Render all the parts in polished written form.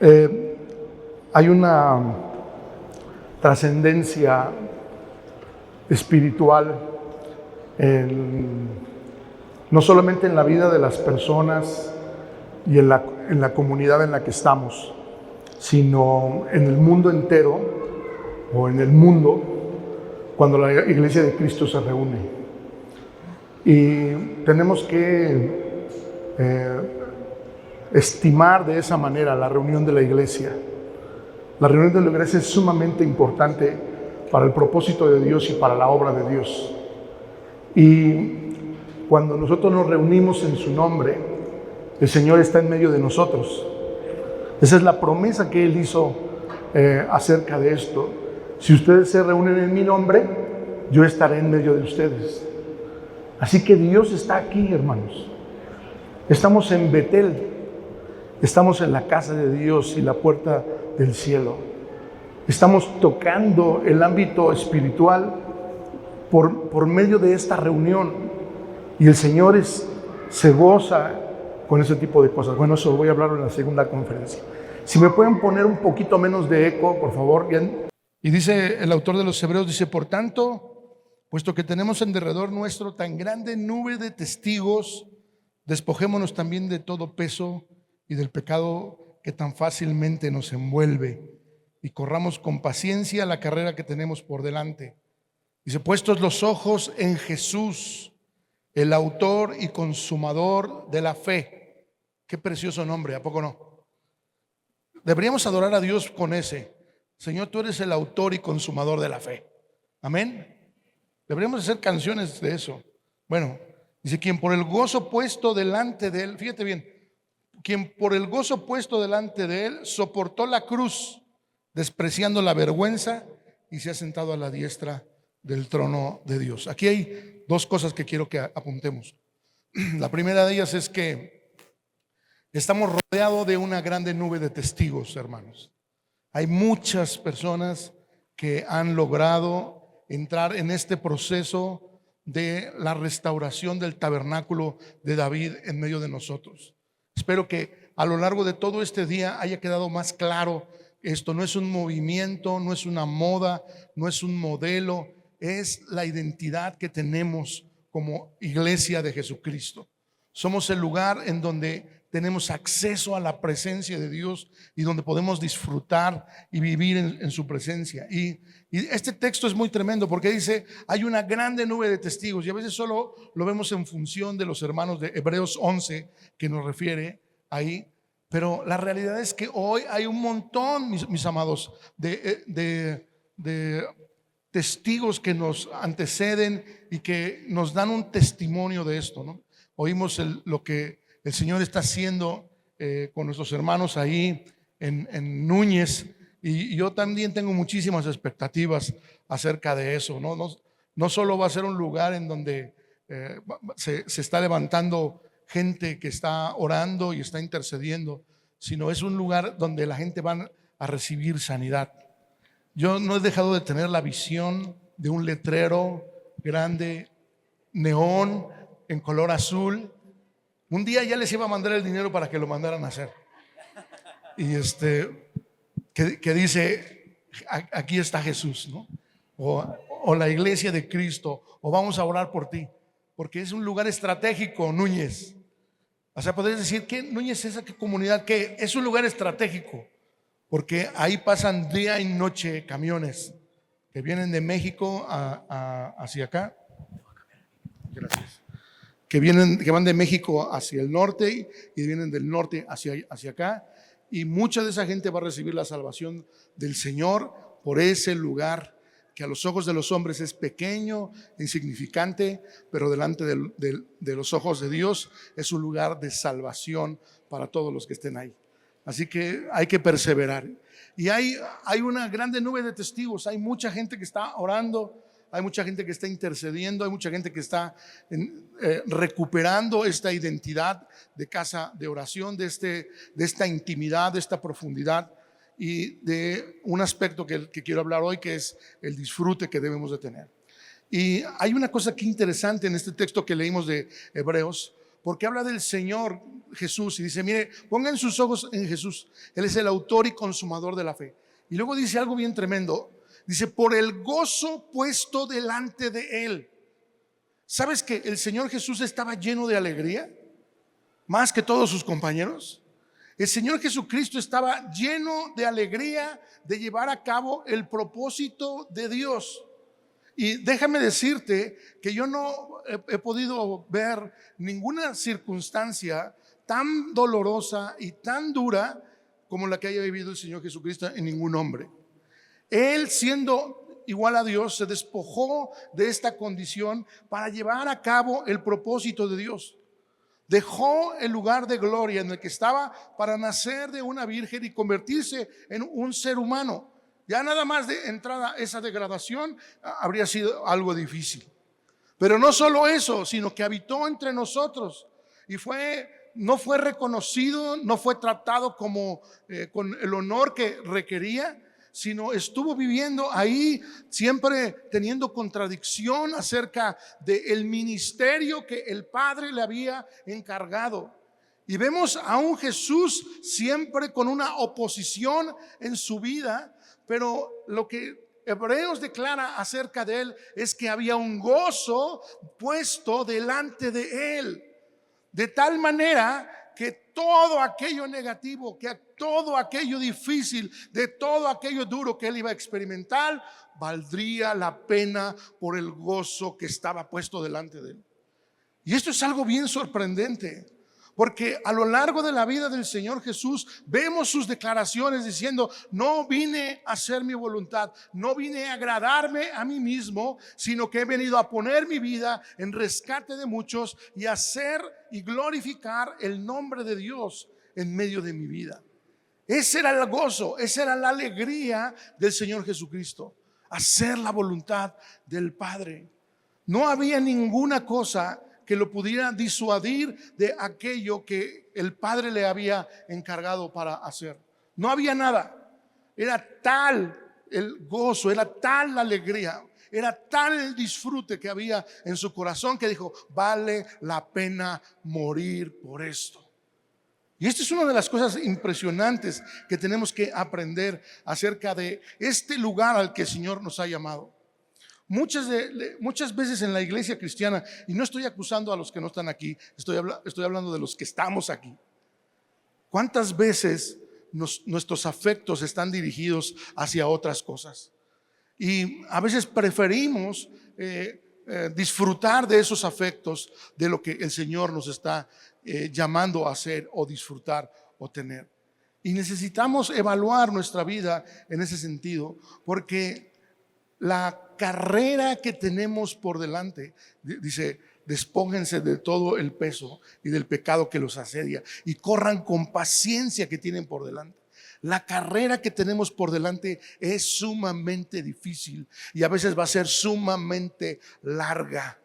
Eh, hay una trascendencia espiritual no solamente en la vida de las personas y en la comunidad en la que estamos, sino en el mundo entero o en el mundo cuando la Iglesia de Cristo se reúne. Y tenemos que estimar de esa manera la reunión de la iglesia. La reunión de la iglesia es sumamente importante para el propósito de Dios y para la obra de Dios. Y cuando nosotros nos reunimos en su nombre, el Señor está en medio de nosotros. Esa es la promesa que Él hizo acerca de esto. Si ustedes se reúnen en mi nombre, yo estaré en medio de ustedes. Así que Dios está aquí, hermanos. Estamos en Betel. Estamos en la casa de Dios y la puerta del cielo. Estamos tocando el ámbito espiritual por medio de esta reunión. Y el Señor se goza con ese tipo de cosas. Bueno, eso voy a hablar en la segunda conferencia. Si me pueden poner un poquito menos de eco, por favor. Bien. Y dice el autor de los Hebreos, dice, por tanto, puesto que tenemos en derredor nuestro tan grande nube de testigos, despojémonos también de todo peso y del pecado que tan fácilmente nos envuelve, y corramos con paciencia la carrera que tenemos por delante. Dice, puestos los ojos en Jesús, el autor y consumador de la fe. Qué precioso nombre, ¿a poco no? Deberíamos adorar a Dios con ese. Señor, tú eres el autor y consumador de la fe. Amén. Deberíamos hacer canciones de eso. Bueno, dice, quien por el gozo puesto delante de él, fíjate bien, quien por el gozo puesto delante de él soportó la cruz, despreciando la vergüenza, y se ha sentado a la diestra del trono de Dios. Aquí hay dos cosas que quiero que apuntemos. La primera de ellas es que estamos rodeados de una grande nube de testigos, hermanos. Hay muchas personas que han logrado entrar en este proceso de la restauración del tabernáculo de David en medio de nosotros. Espero que a lo largo de todo este día haya quedado más claro que esto no es un movimiento, no es una moda, no es un modelo, es la identidad que tenemos como iglesia de Jesucristo. Somos el lugar en donde tenemos acceso a la presencia de Dios y donde podemos disfrutar y vivir en su presencia. Y este texto es muy tremendo porque dice, hay una grande nube de testigos, y a veces solo lo vemos en función de los hermanos de Hebreos 11 que nos refiere ahí. Pero la realidad es que hoy hay un montón, mis amados, de testigos que nos anteceden y que nos dan un testimonio de esto, ¿no? Oímos lo que el Señor está haciendo con nuestros hermanos ahí en Núñez, y yo también tengo muchísimas expectativas acerca de eso, ¿no? No solo va a ser un lugar en donde se está levantando gente que está orando y está intercediendo, sino es un lugar donde la gente va a recibir sanidad. Yo no he dejado de tener la visión de un letrero grande, neón, en color azul. Un día ya les iba a mandar el dinero para que lo mandaran a hacer. Y que dice, aquí está Jesús, ¿no? O la iglesia de Cristo, o vamos a orar por ti. Porque es un lugar estratégico, Núñez. O sea, podrías decir que Núñez es esa comunidad que es un lugar estratégico, porque ahí pasan día y noche camiones que vienen de México hacia acá. Gracias. Que van de México hacia el norte y vienen del norte hacia acá, y mucha de esa gente va a recibir la salvación del Señor por ese lugar que a los ojos de los hombres es pequeño, insignificante, pero delante de los ojos de Dios es un lugar de salvación para todos los que estén ahí. Así que hay que perseverar. Y hay una grande nube de testigos, hay mucha gente que está orando, hay mucha gente que está intercediendo, hay mucha gente que está recuperando esta identidad de casa de oración, de esta intimidad, de esta profundidad, y de un aspecto que quiero hablar hoy, que es el disfrute que debemos de tener. Y hay una cosa que interesante en este texto que leímos de Hebreos, porque habla del Señor Jesús y dice, mire, pongan sus ojos en Jesús. Él es el autor y consumador de la fe. Y luego dice algo bien tremendo. Dice, por el gozo puesto delante de Él. ¿Sabes que el Señor Jesús estaba lleno de alegría? Más que todos sus compañeros. El Señor Jesucristo estaba lleno de alegría de llevar a cabo el propósito de Dios. Y déjame decirte que yo no he podido ver ninguna circunstancia tan dolorosa y tan dura como la que haya vivido el Señor Jesucristo en ningún hombre. Él, siendo igual a Dios, se despojó de esta condición para llevar a cabo el propósito de Dios. Dejó el lugar de gloria en el que estaba para nacer de una virgen y convertirse en un ser humano. Ya nada más de entrada esa degradación habría sido algo difícil. Pero no solo eso, sino que habitó entre nosotros y no fue reconocido, no fue tratado como con el honor que requería, sino estuvo viviendo ahí, siempre teniendo contradicción acerca del ministerio que el Padre le había encargado. Y vemos a un Jesús siempre con una oposición en su vida, pero lo que Hebreos declara acerca de él es que había un gozo puesto delante de él, de tal manera que todo aquello negativo, que todo aquello difícil, de todo aquello duro que él iba a experimentar, valdría la pena por el gozo que estaba puesto delante de él. Y esto es algo bien sorprendente, porque a lo largo de la vida del Señor Jesús vemos sus declaraciones diciendo, no vine a hacer mi voluntad, no vine a agradarme a mí mismo, sino que he venido a poner mi vida en rescate de muchos y hacer y glorificar el nombre de Dios en medio de mi vida. Ese era el gozo, esa era la alegría del Señor Jesucristo, hacer la voluntad del Padre. No había ninguna cosa que lo pudiera disuadir de aquello que el Padre le había encargado para hacer. No había nada. Era tal el gozo, era tal la alegría, era tal el disfrute que había en su corazón que dijo, vale la pena morir por esto. Y esta es una de las cosas impresionantes que tenemos que aprender acerca de este lugar al que el Señor nos ha llamado. Muchas veces en la iglesia cristiana, y no estoy acusando a los que no están aquí, estoy hablando de los que estamos aquí. ¿Cuántas veces nuestros afectos están dirigidos hacia otras cosas? Y a veces preferimos disfrutar de esos afectos de lo que el Señor nos está llamando a hacer o disfrutar o tener. Y necesitamos evaluar nuestra vida en ese sentido, porque la carrera que tenemos por delante, dice, despóngense de todo el peso y del pecado que los asedia y corran con paciencia que tienen por delante. La carrera que tenemos por delante es sumamente difícil y a veces va a ser sumamente larga.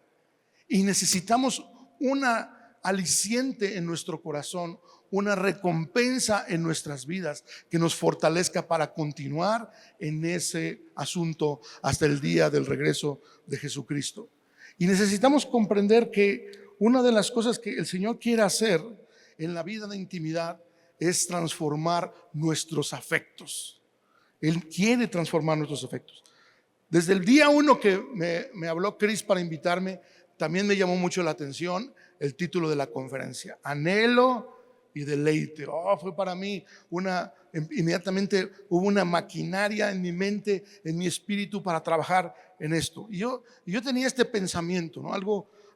Y necesitamos una aliciente en nuestro corazón, una recompensa en nuestras vidas que nos fortalezca para continuar en ese asunto hasta el día del regreso de Jesucristo. Y necesitamos comprender que una de las cosas que el Señor quiere hacer en la vida de intimidad es transformar nuestros afectos. Él quiere transformar nuestros afectos. Desde el día 1 que me habló Chris para invitarme, también me llamó mucho la atención el título de la conferencia, Anhelo y Deleite. Fue para mí inmediatamente hubo una maquinaria en mi mente, en mi espíritu para trabajar en esto. Y yo tenía este pensamiento, ¿no?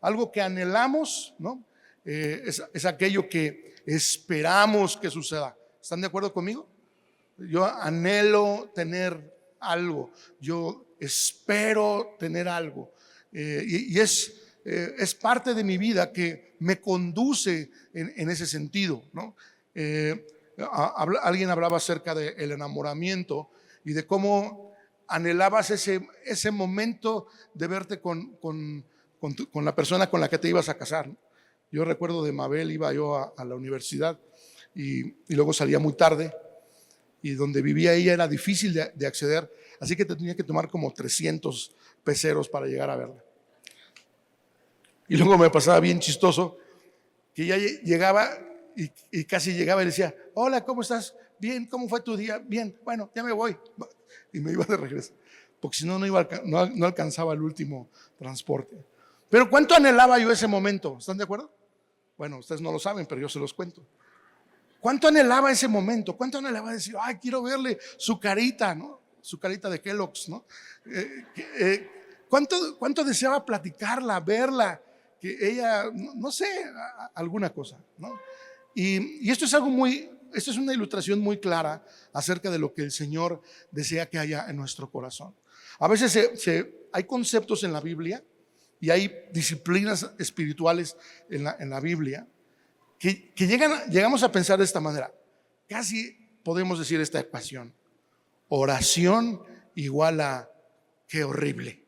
Algo que anhelamos, ¿no? Es aquello que esperamos que suceda. ¿Están de acuerdo conmigo? Yo anhelo tener algo, yo espero tener algo, y es parte de mi vida que me conduce en ese sentido, ¿no? Alguien hablaba acerca del enamoramiento y de cómo anhelabas ese momento de verte con la persona con la que te ibas a casar, ¿no? Yo recuerdo de Mabel, iba yo a la universidad y luego salía muy tarde, y donde vivía ella era difícil de acceder, así que te tenía que tomar como 300 peceros para llegar a verla. Y luego me pasaba bien chistoso que ya llegaba y casi llegaba y le decía, hola, ¿cómo estás? Bien, ¿cómo fue tu día? Bien, bueno, ya me voy. Y me iba de regreso, porque si no, no alcanzaba el último transporte. Pero ¿cuánto anhelaba yo ese momento? ¿Están de acuerdo? Bueno, ustedes no lo saben, pero yo se los cuento. ¿Cuánto anhelaba ese momento? ¿Cuánto anhelaba decir, ay, quiero verle su carita, ¿no? Su carita de Kellogg's, ¿no? ¿Cuánto deseaba platicarla, verla, que ella, no sé, alguna cosa, ¿no? Y esto es esto es una ilustración muy clara acerca de lo que el Señor desea que haya en nuestro corazón. A veces hay conceptos en la Biblia y hay disciplinas espirituales en la Biblia que llegamos a pensar de esta manera. Casi podemos decir esta ecuación: oración igual a qué horrible.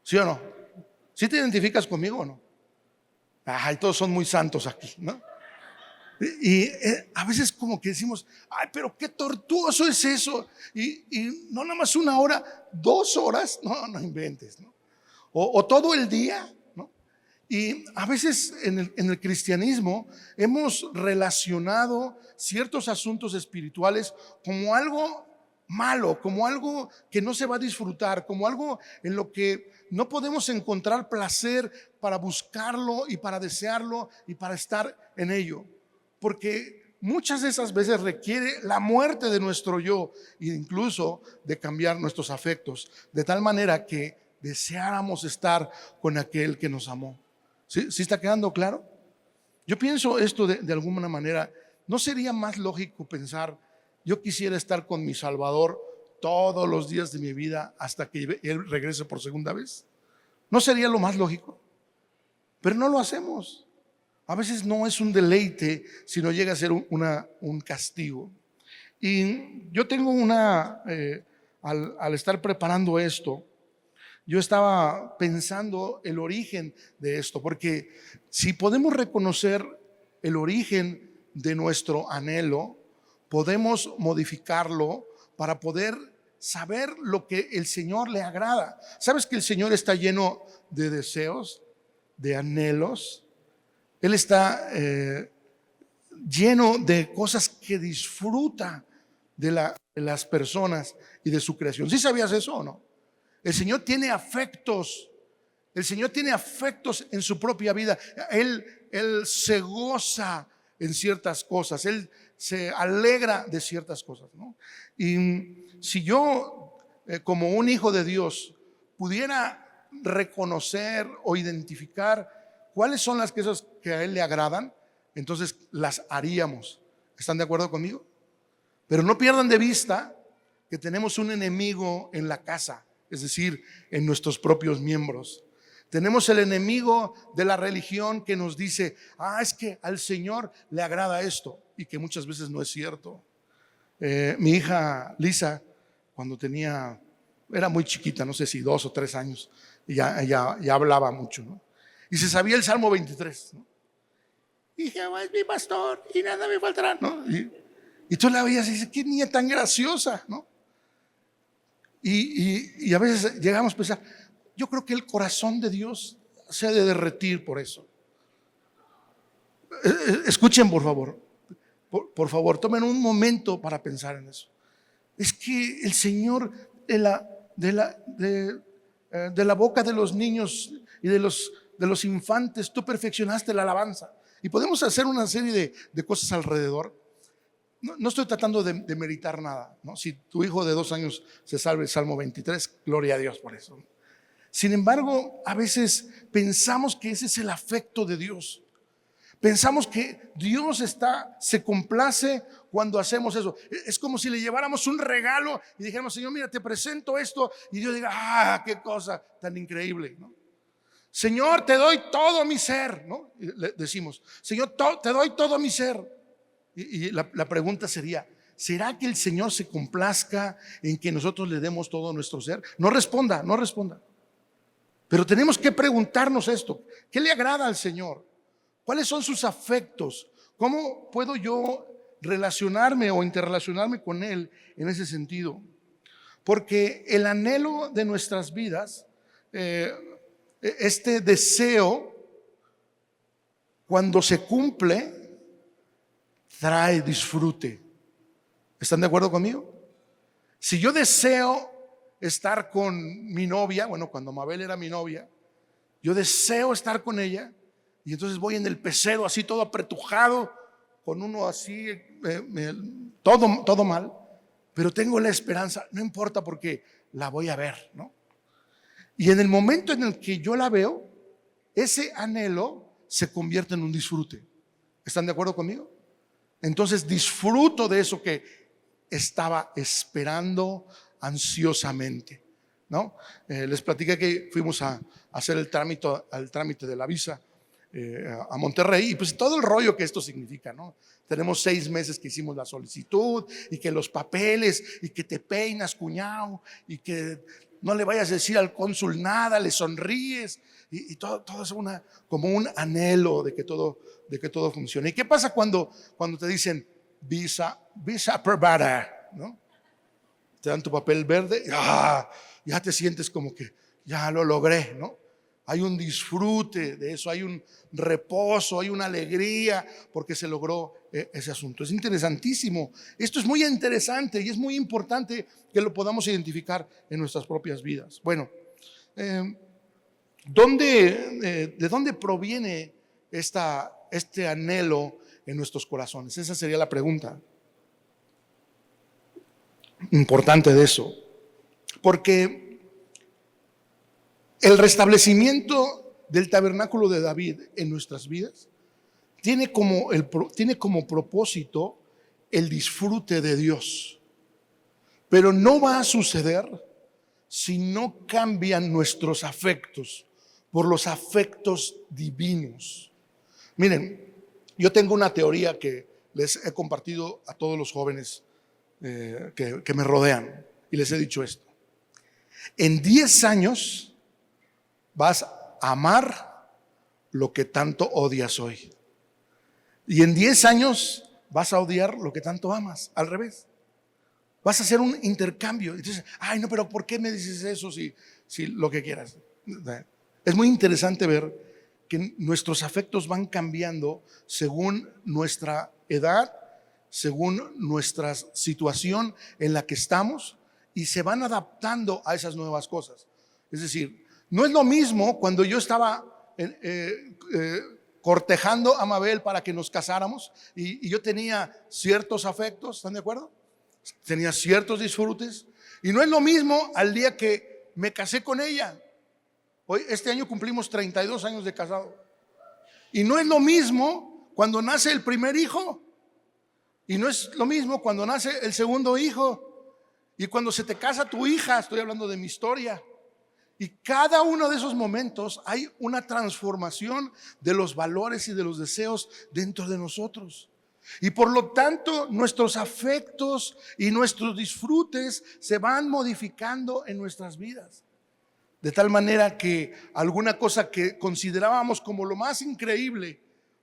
¿Sí o no? ¿Sí te identificas conmigo o no? Ay, todos son muy santos aquí, ¿no? Y a veces como que decimos, ay, pero qué tortuoso es eso. Y no nada más una hora, 2 horas, no inventes, ¿no? O todo el día, ¿no? Y a veces en el cristianismo hemos relacionado ciertos asuntos espirituales como algo malo, como algo que no se va a disfrutar, como algo en lo que no podemos encontrar placer para buscarlo y para desearlo y para estar en ello. Porque muchas de esas veces requiere la muerte de nuestro yo e incluso de cambiar nuestros afectos, de tal manera que deseáramos estar con aquel que nos amó. ¿Sí está quedando claro? Yo pienso esto de alguna manera. ¿No sería más lógico pensar, yo quisiera estar con mi Salvador todos los días de mi vida hasta que Él regrese por segunda vez? ¿No sería lo más lógico? Pero no lo hacemos. A veces no es un deleite, sino llega a ser un castigo. Y yo tengo al estar preparando esto, yo estaba pensando el origen de esto, porque si podemos reconocer el origen de nuestro anhelo, podemos modificarlo para poder saber lo que el Señor le agrada. ¿Sabes que el Señor está lleno de deseos, de anhelos? Él está lleno de cosas que disfruta de las personas y de su creación. ¿Sí sabías eso o no? El Señor tiene afectos. El Señor tiene afectos en su propia vida. Él se goza en ciertas cosas. Él se alegra de ciertas cosas, ¿no? Y si yo, como un hijo de Dios, pudiera reconocer o identificar cuáles son las cosas que a Él le agradan, entonces las haríamos. ¿Están de acuerdo conmigo? Pero no pierdan de vista que tenemos un enemigo en la casa, es decir, en nuestros propios miembros. Tenemos el enemigo de la religión que nos dice, es que al Señor le agrada esto, y que muchas veces no es cierto. Mi hija Lisa, cuando era muy chiquita, no sé si 2 o 3 años, y ya hablaba mucho, ¿no? Y se sabía el Salmo 23, ¿no? Y Jehová es mi pastor y nada me faltará, ¿no? Y tú la veías y dices, qué niña tan graciosa, ¿no? Y a veces llegamos a pensar, yo creo que el corazón de Dios se ha de derretir por eso. Escuchen, por favor, por favor, tomen un momento para pensar en eso. Es que el Señor de la boca de los niños y de los infantes, tú perfeccionaste la alabanza. Y podemos hacer una serie de cosas alrededor. No estoy tratando de meritar nada, ¿no? Si tu hijo de 2 años se salve el Salmo 23, gloria a Dios por eso. Sin embargo, a veces pensamos que ese es el afecto de Dios. Pensamos que Dios se complace cuando hacemos eso. Es como si le lleváramos un regalo y dijéramos, Señor, mira, te presento esto. Y Dios diga, qué cosa tan increíble, ¿no? Señor, te doy todo mi ser, ¿no? Y le decimos, Señor, te doy todo mi ser. Y la pregunta sería, ¿será que el Señor se complazca en que nosotros le demos todo nuestro ser? No responda. Pero tenemos que preguntarnos esto: ¿qué le agrada al Señor? ¿Cuáles son sus afectos? ¿Cómo puedo yo relacionarme o interrelacionarme con Él en ese sentido? Porque el anhelo de nuestras vidas, este deseo, cuando se cumple, trae disfrute. ¿Están de acuerdo conmigo? Si yo deseo estar con mi novia, bueno, cuando Mabel era mi novia, yo deseo estar con ella, y entonces voy en el pecero así todo apretujado, con uno así, todo mal, pero tengo la esperanza, no importa porque la voy a ver, ¿no? Y en el momento en el que yo la veo, ese anhelo se convierte en un disfrute. ¿Están de acuerdo conmigo? Entonces disfruto de eso que estaba esperando ansiosamente, ¿no? Les platiqué que fuimos a hacer el trámite de la visa a Monterrey, y pues todo el rollo que esto significa, ¿no? Tenemos 6 meses que hicimos la solicitud, y que los papeles, y que te peinas, cuñado, y que no le vayas a decir al cónsul nada, le sonríes, y todo es como un anhelo de que todo funcione. ¿Y qué pasa cuando te dicen visa aprobada, ¿no? Te dan tu papel verde, ya te sientes como que ya lo logré, ¿no? Hay un disfrute de eso, hay un reposo, hay una alegría porque se logró ese asunto. Es interesantísimo. Esto es muy interesante y es muy importante que lo podamos identificar en nuestras propias vidas. Bueno, ¿de dónde proviene este anhelo en nuestros corazones? Esa sería la pregunta importante de eso. Porque el restablecimiento del tabernáculo de David en nuestras vidas tiene como propósito el disfrute de Dios. Pero no va a suceder si no cambian nuestros afectos por los afectos divinos. Miren, yo tengo una teoría que les he compartido a todos los jóvenes que me rodean, y les he dicho esto: en 10 años vas a amar lo que tanto odias hoy, y en 10 años vas a odiar lo que tanto amas. Al revés, vas a hacer un intercambio. Entonces, ay, no, pero ¿por qué me dices eso si lo que quieras? Es muy interesante ver que nuestros afectos van cambiando según nuestra edad, según nuestra situación en la que estamos, y se van adaptando a esas nuevas cosas. Es decir, no es lo mismo cuando yo estaba cortejando a Mabel para que nos casáramos, y yo tenía ciertos afectos, ¿están de acuerdo? Tenía ciertos disfrutes, y no es lo mismo al día que me casé con ella. Hoy, este año cumplimos 32 años de casado, y no es lo mismo cuando nace el primer hijo, y no es lo mismo cuando nace el segundo hijo, y cuando se te casa tu hija. Estoy hablando de mi historia. Y cada uno de esos momentos hay una transformación de los valores y de los deseos dentro de nosotros. Y por lo tanto, nuestros afectos y nuestros disfrutes se van modificando en nuestras vidas. De tal manera que alguna cosa que considerábamos como lo más increíble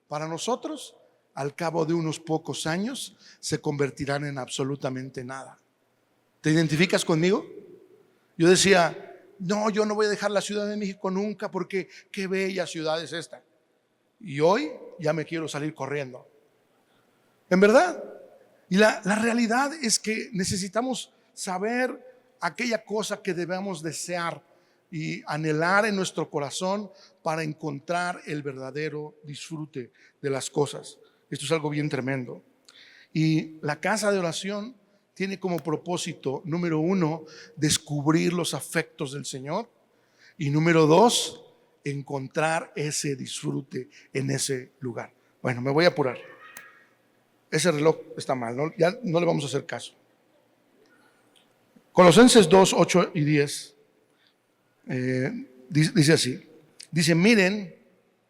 para nosotros, al cabo de unos pocos años, se convertirán en absolutamente nada. ¿Te identificas conmigo? Yo decía, no, yo no voy a dejar la Ciudad de México nunca, porque qué bella ciudad es esta. Y hoy ya me quiero salir corriendo. ¿En verdad? Y la realidad es que necesitamos saber aquella cosa que debemos desear y anhelar en nuestro corazón para encontrar el verdadero disfrute de las cosas. Esto es algo bien tremendo. Y la casa de oración tiene como propósito, número 1, descubrir los afectos del Señor, y número 2, encontrar ese disfrute en ese lugar. Bueno, me voy a apurar. Ese reloj está mal, ¿no? Ya no le vamos a hacer caso. Colosenses 2, 8 y 10 dice así. Dice, miren,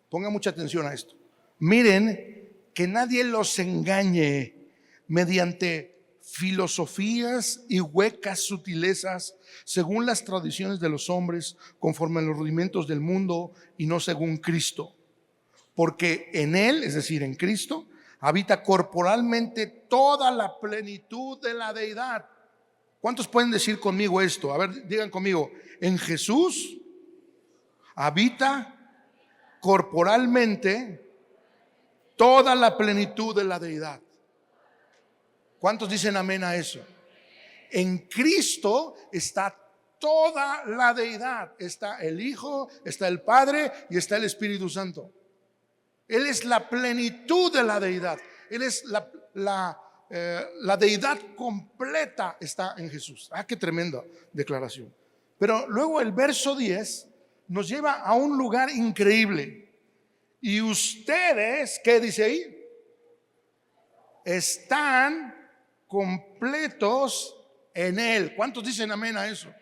pongan mucha atención a esto. Miren que nadie los engañe mediante filosofías y huecas sutilezas, según las tradiciones de los hombres, conforme a los rudimentos del mundo, y no según Cristo. Porque en Él, es decir, en Cristo, habita corporalmente toda la plenitud de la deidad. ¿Cuántos pueden decir conmigo esto? A ver, digan conmigo: en Jesús habita corporalmente toda la plenitud de la deidad. ¿Cuántos dicen amén a eso? En Cristo está toda la deidad. Está el Hijo, está el Padre y está el Espíritu Santo. Él es la plenitud de la deidad. Él es la deidad completa, está en Jesús. Qué tremenda declaración. Pero luego el verso 10 nos lleva a un lugar increíble. Y ustedes, ¿qué dice ahí? Están completos en Él. ¿Cuántos dicen amén a eso?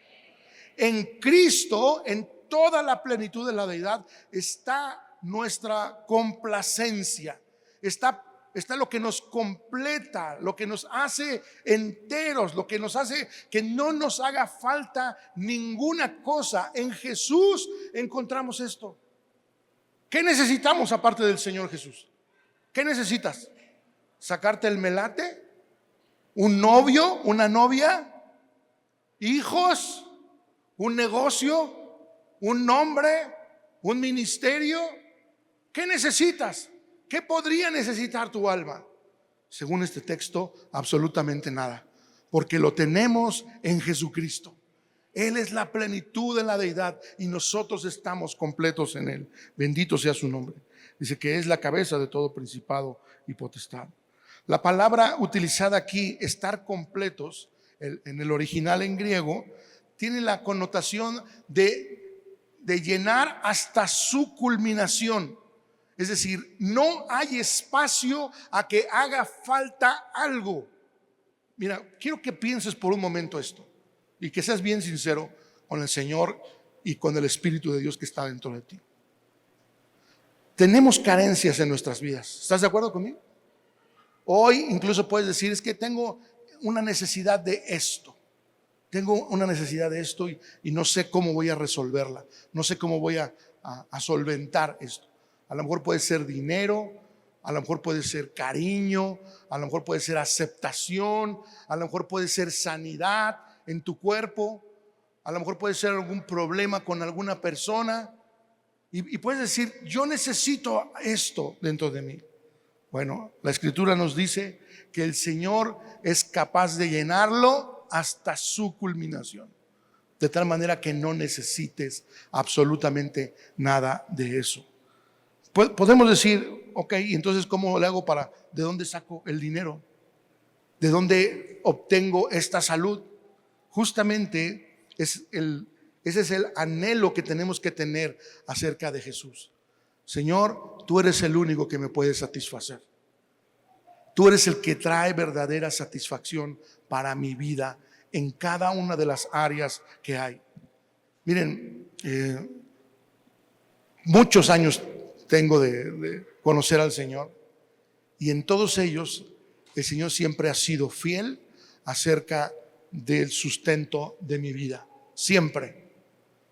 En Cristo, en toda la plenitud de la deidad, está nuestra complacencia. Está lo que nos completa, lo que nos hace enteros, lo que nos hace que no nos haga falta ninguna cosa. En Jesús encontramos esto. ¿Qué necesitamos aparte del Señor Jesús? ¿Qué necesitas? ¿Sacarte el melate? ¿Un novio? ¿Una novia? ¿Hijos? ¿Un negocio? ¿Un nombre? ¿Un ministerio? ¿Qué necesitas? ¿Qué podría necesitar tu alma? Según este texto, absolutamente nada, porque lo tenemos en Jesucristo. Él es la plenitud de la deidad y nosotros estamos completos en Él. Bendito sea su nombre. Dice que es la cabeza de todo principado y potestad. La palabra utilizada aquí, estar completos, en el original en griego, tiene la connotación de llenar hasta su culminación. Es decir, no hay espacio a que haga falta algo. Mira, quiero que pienses por un momento esto y que seas bien sincero con el Señor y con el Espíritu de Dios que está dentro de ti. Tenemos carencias en nuestras vidas. ¿Estás de acuerdo conmigo? Hoy incluso puedes decir, es que tengo una necesidad de esto. Tengo una necesidad de esto y no sé cómo voy a resolverla. No sé cómo voy a solventar esto. A lo mejor puede ser dinero, a lo mejor puede ser cariño, a lo mejor puede ser aceptación, a lo mejor puede ser sanidad en tu cuerpo, a lo mejor puede ser algún problema con alguna persona y puedes decir, yo necesito esto dentro de mí. Bueno, la Escritura nos dice que el Señor es capaz de llenarlo hasta su culminación, de tal manera que no necesites absolutamente nada de eso. Podemos decir, ok, entonces ¿cómo le hago de dónde saco el dinero? ¿De dónde obtengo esta salud? Justamente ese es el anhelo que tenemos que tener acerca de Jesús. Señor, tú eres el único que me puede satisfacer. Tú eres el que trae verdadera satisfacción para mi vida en cada una de las áreas que hay. Miren, muchos años tengo de conocer al Señor y en todos ellos el Señor siempre ha sido fiel acerca del sustento de mi vida. Siempre,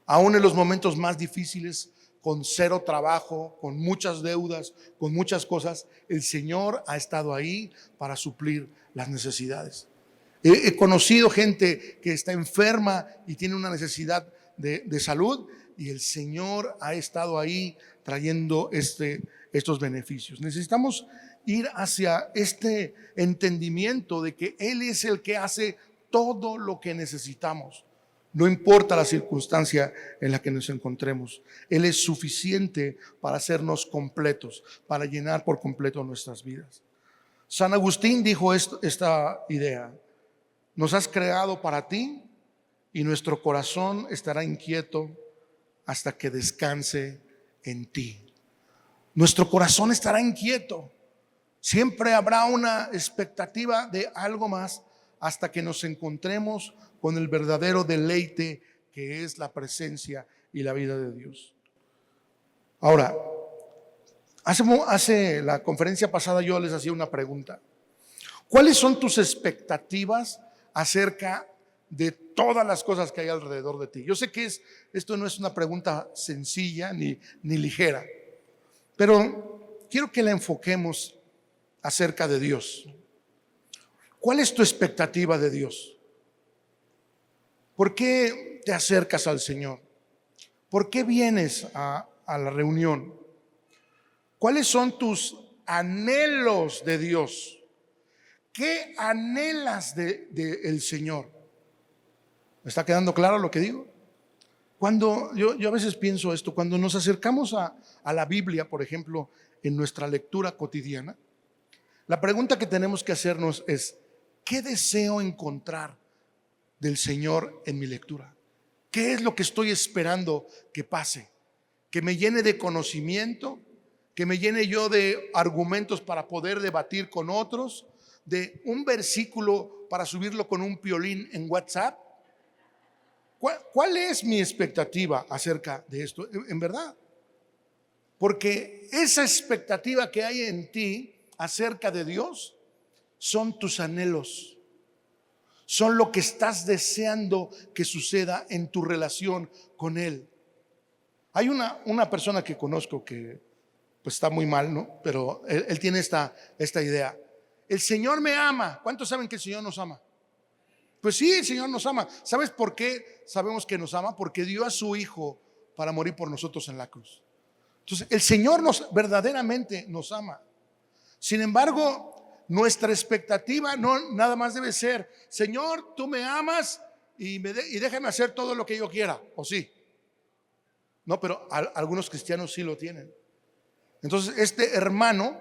aún en los momentos más difíciles, con cero trabajo, con muchas deudas, con muchas cosas, el Señor ha estado ahí para suplir las necesidades. He conocido gente que está enferma y tiene una necesidad de salud y el Señor ha estado ahí trayendo estos beneficios. Necesitamos ir hacia este entendimiento de que Él es el que hace todo lo que necesitamos. No importa la circunstancia en la que nos encontremos, Él es suficiente para hacernos completos, para llenar por completo nuestras vidas. San Agustín dijo esta idea: nos has creado para ti y nuestro corazón estará inquieto hasta que descanse en ti. Nuestro corazón estará inquieto. Siempre habrá una expectativa de algo más hasta que nos encontremos con el verdadero deleite que es la presencia y la vida de Dios. Ahora, hace la conferencia pasada yo les hacía una pregunta. ¿Cuáles son tus expectativas acerca de todas las cosas que hay alrededor de ti? Yo sé que esto no es una pregunta sencilla ni ligera, pero quiero que la enfoquemos acerca de Dios. ¿Cuál es tu expectativa de Dios? ¿Por qué te acercas al Señor? ¿Por qué vienes a la reunión? ¿Cuáles son tus anhelos de Dios. ¿Qué anhelas del Señor? ¿Me está quedando claro lo que digo? Cuando yo a veces pienso esto, cuando nos acercamos a la Biblia, por ejemplo, en nuestra lectura cotidiana, la pregunta que tenemos que hacernos es: ¿qué deseo encontrar del Señor en mi lectura? ¿Qué es lo que estoy esperando que pase? ¿Que me llene de conocimiento? ¿Que me llene yo de argumentos para poder debatir con otros? ¿De un versículo para subirlo con un piolín en WhatsApp? ¿Cuál es mi expectativa acerca de esto? En verdad, porque esa expectativa que hay en ti acerca de Dios son tus anhelos, son lo que estás deseando que suceda en tu relación con Él. Hay una persona que conozco que pues está muy mal, ¿no? Pero él tiene esta idea: el Señor me ama. ¿Cuántos saben que el Señor nos ama? Pues sí, el Señor nos ama. ¿Sabes por qué sabemos que nos ama? Porque dio a su Hijo para morir por nosotros en la cruz. Entonces, el Señor verdaderamente nos ama. Sin embargo, nuestra expectativa no nada más debe ser: Señor, tú me amas y déjame hacer todo lo que yo quiera. ¿O sí? No, pero algunos cristianos sí lo tienen. Entonces, este hermano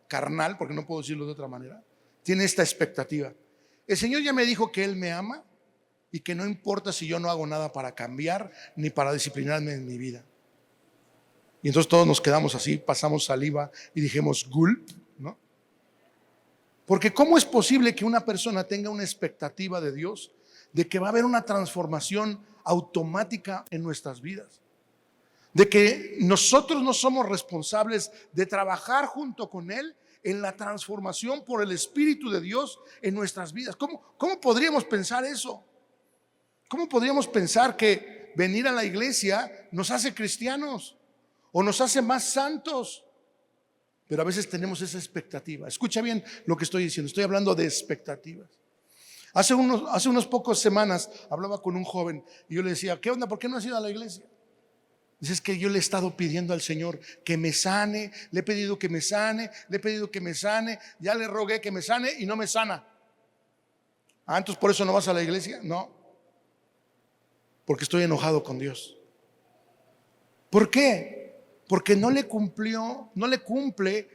carnal, porque no puedo decirlo de otra manera, tiene esta expectativa: el Señor ya me dijo que Él me ama y que no importa si yo no hago nada para cambiar ni para disciplinarme en mi vida. Y entonces todos nos quedamos así, pasamos saliva y dijimos gulp, ¿no? Porque ¿cómo es posible que una persona tenga una expectativa de Dios de que va a haber una transformación automática en nuestras vidas? De que nosotros no somos responsables de trabajar junto con Él en la transformación por el Espíritu de Dios en nuestras vidas. ¿Cómo podríamos pensar eso? ¿Cómo podríamos pensar que venir a la iglesia nos hace cristianos o nos hace más santos? Pero a veces tenemos esa expectativa. Escucha bien lo que estoy diciendo. Estoy hablando de expectativas. Hace unos pocos semanas hablaba con un joven y yo le decía: ¿qué onda? ¿Por qué no has ido a la iglesia? Dice: es que yo le he estado pidiendo al Señor que me sane, le he pedido que me sane, ya le rogué que me sane y no me sana. Entonces ¿por eso no vas a la iglesia? No, porque estoy enojado con Dios. ¿Por qué? Porque no le cumple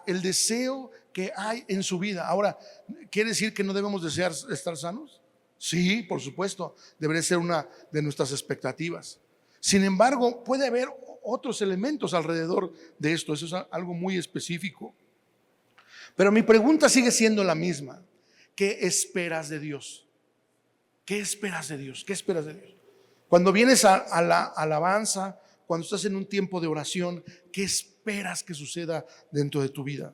el deseo que hay en su vida. Ahora, ¿quiere decir que no debemos desear estar sanos? Sí, por supuesto, debería ser una de nuestras expectativas. Sin embargo, puede haber otros elementos alrededor de esto. Eso es algo muy específico. Pero mi pregunta sigue siendo la misma: ¿qué esperas de Dios? ¿Qué esperas de Dios? ¿Qué esperas de Dios? Cuando vienes a la alabanza, cuando estás en un tiempo de oración, ¿qué esperas que suceda dentro de tu vida?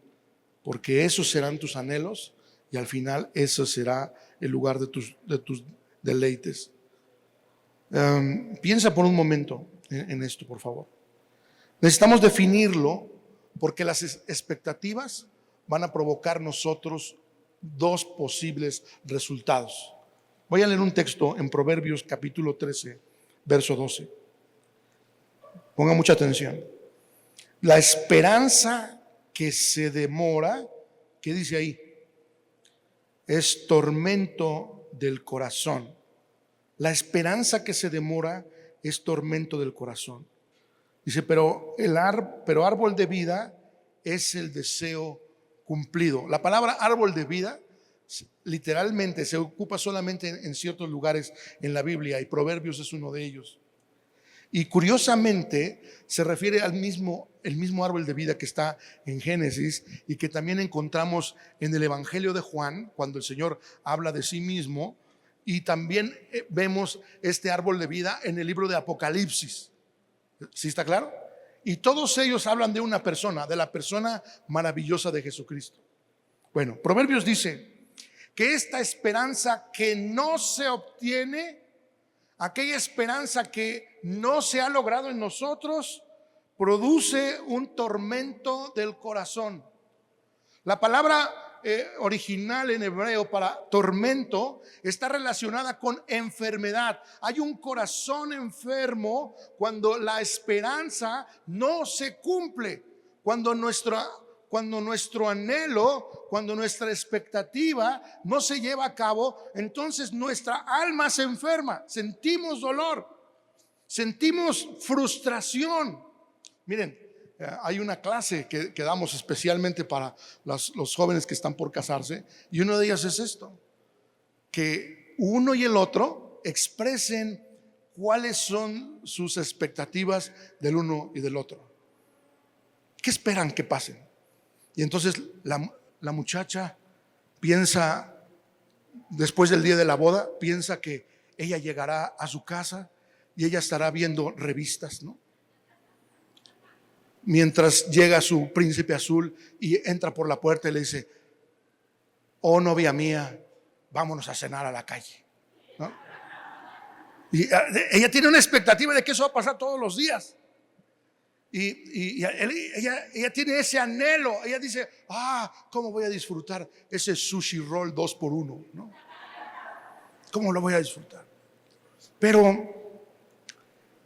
Porque esos serán tus anhelos y al final eso será el lugar de tus deleites. Piensa por un momento en esto, por favor. Necesitamos definirlo, porque las expectativas van a provocar nosotros dos posibles resultados. Voy a leer un texto en Proverbios capítulo 13, verso 12. Ponga mucha atención. La esperanza que se demora, ¿qué dice ahí? Es tormento del corazón. La esperanza que se demora es tormento del corazón. Dice: pero árbol de vida es el deseo cumplido. La palabra árbol de vida literalmente se ocupa solamente en ciertos lugares en la Biblia, y Proverbios es uno de ellos. Y curiosamente se refiere el mismo árbol de vida que está en Génesis y que también encontramos en el Evangelio de Juan, cuando el Señor habla de sí mismo. Y también vemos este árbol de vida en el libro de Apocalipsis. ¿Sí está claro? Y todos ellos hablan de una persona, de la persona maravillosa de Jesucristo. Bueno, Proverbios dice que esta esperanza que no se obtiene, aquella esperanza que no se ha logrado en nosotros, produce un tormento del corazón. La palabra original en hebreo para tormento está relacionada con enfermedad. Hay un corazón enfermo cuando la esperanza no se cumple, cuando nuestra cuando nuestro anhelo, cuando nuestra expectativa no se lleva a cabo, entonces nuestra alma se enferma, sentimos dolor, sentimos frustración. Miren, hay una clase que damos especialmente para los jóvenes que están por casarse, y una de ellas es esto: que uno y el otro expresen cuáles son sus expectativas del uno y del otro. ¿Qué esperan que pasen? Y entonces la muchacha piensa, después del día de la boda, piensa que ella llegará a su casa y ella estará viendo revistas, ¿no? Mientras llega su príncipe azul y entra por la puerta y le dice: oh novia mía, vámonos a cenar a la calle, ¿no? Y ella tiene una expectativa de que eso va a pasar todos los días. Y ella tiene ese anhelo. Ella dice: ¿cómo voy a disfrutar ese sushi roll 2x1, ¿no? ¿Cómo lo voy a disfrutar? Pero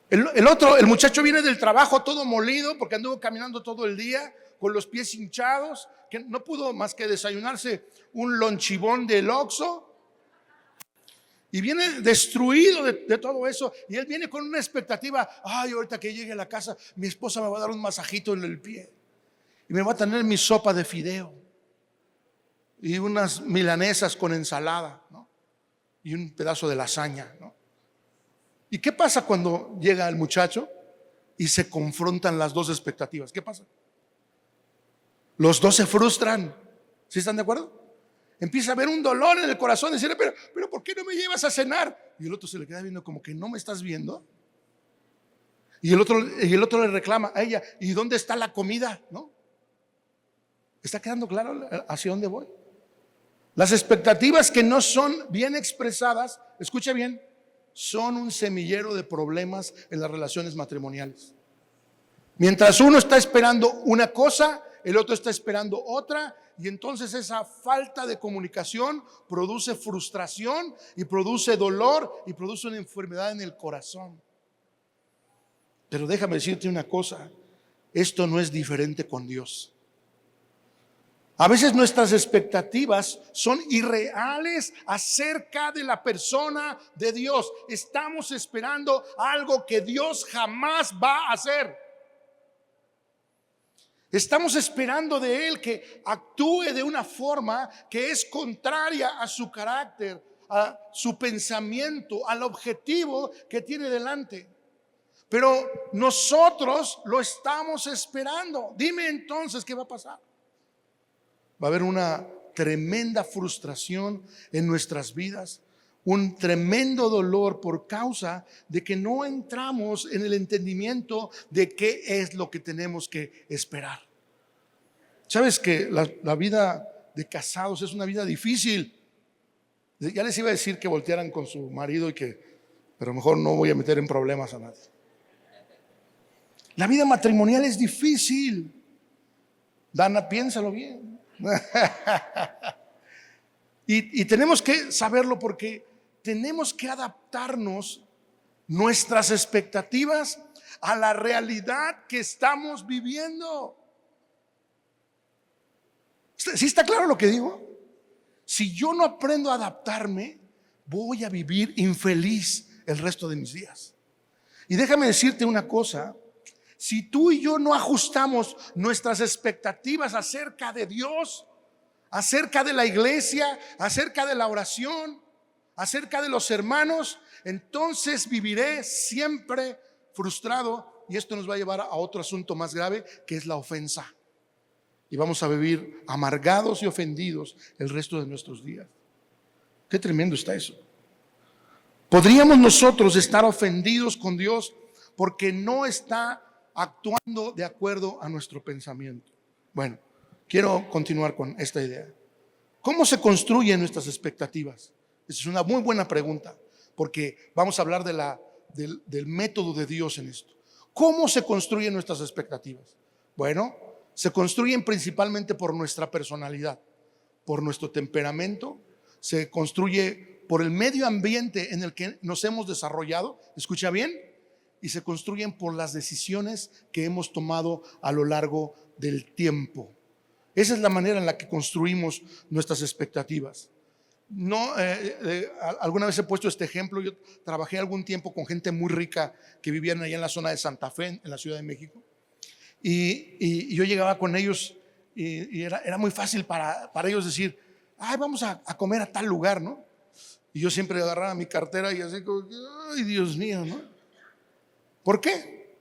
el muchacho viene del trabajo todo molido porque anduvo caminando todo el día con los pies hinchados, que no pudo más que desayunarse un lonchibón del Oxxo. Y viene destruido de todo eso. Y él viene con una expectativa: ahorita que llegue a la casa, mi esposa me va a dar un masajito en el pie y me va a tener mi sopa de fideo y unas milanesas con ensalada, ¿no? Y un pedazo de lasaña, ¿no? ¿Y qué pasa cuando llega el muchacho y se confrontan las dos expectativas? ¿Qué pasa? Los dos se frustran. ¿Sí están de acuerdo? Empieza a haber un dolor en el corazón, decirle: pero ¿por qué no me llevas a cenar? Y el otro se le queda viendo como que no me estás viendo. Y el otro le reclama a ella: ¿y dónde está la comida? ¿No? ¿Está quedando claro hacia dónde voy? Las expectativas que no son bien expresadas, escuche bien, son un semillero de problemas en las relaciones matrimoniales. Mientras uno está esperando una cosa, el otro está esperando otra, y entonces esa falta de comunicación produce frustración y produce dolor y produce una enfermedad en el corazón. Pero déjame decirte una cosa: esto no es diferente con Dios. A veces nuestras expectativas son irreales acerca de la persona de Dios. Estamos esperando algo que Dios jamás va a hacer. Estamos esperando de Él que actúe de una forma que es contraria a su carácter, a su pensamiento, al objetivo que tiene delante. Pero nosotros lo estamos esperando. Dime entonces, ¿qué va a pasar? Va a haber una tremenda frustración en nuestras vidas, un tremendo dolor por causa de que no entramos en el entendimiento de qué es lo que tenemos que esperar. ¿Sabes que la vida de casados es una vida difícil? Ya les iba a decir que voltearan con su marido pero mejor no voy a meter en problemas a nadie. La vida matrimonial es difícil. Dana, piénsalo bien. Y tenemos que saberlo porque tenemos que adaptarnos nuestras expectativas a la realidad que estamos viviendo. ¿Sí está claro lo que digo? Si yo no aprendo a adaptarme, voy a vivir infeliz el resto de mis días. Y déjame decirte una cosa: si tú y yo no ajustamos nuestras expectativas acerca de Dios, acerca de la iglesia, acerca de la oración, acerca de los hermanos, entonces viviré siempre frustrado, y esto nos va a llevar a otro asunto más grave, que es la ofensa. Y vamos a vivir amargados y ofendidos el resto de nuestros días. Qué tremendo está eso. Podríamos nosotros estar ofendidos con Dios porque no está actuando de acuerdo a nuestro pensamiento. Bueno, quiero continuar con esta idea. ¿Cómo se construyen nuestras expectativas? Esa es una muy buena pregunta, porque vamos a hablar del método de Dios en esto. ¿Cómo se construyen nuestras expectativas? Bueno, se construyen principalmente por nuestra personalidad, por nuestro temperamento, se construye por el medio ambiente en el que nos hemos desarrollado, escucha bien, y se construyen por las decisiones que hemos tomado a lo largo del tiempo. Esa es la manera en la que construimos nuestras expectativas. No, alguna vez he puesto este ejemplo. Yo trabajé algún tiempo con gente muy rica que vivían allá en la zona de Santa Fe, en la Ciudad de México. Y yo llegaba con ellos y era muy fácil para ellos decir, ay, vamos a comer a tal lugar, ¿no? Y yo siempre agarraba mi cartera y así como, ay, Dios mío, ¿no? ¿Por qué?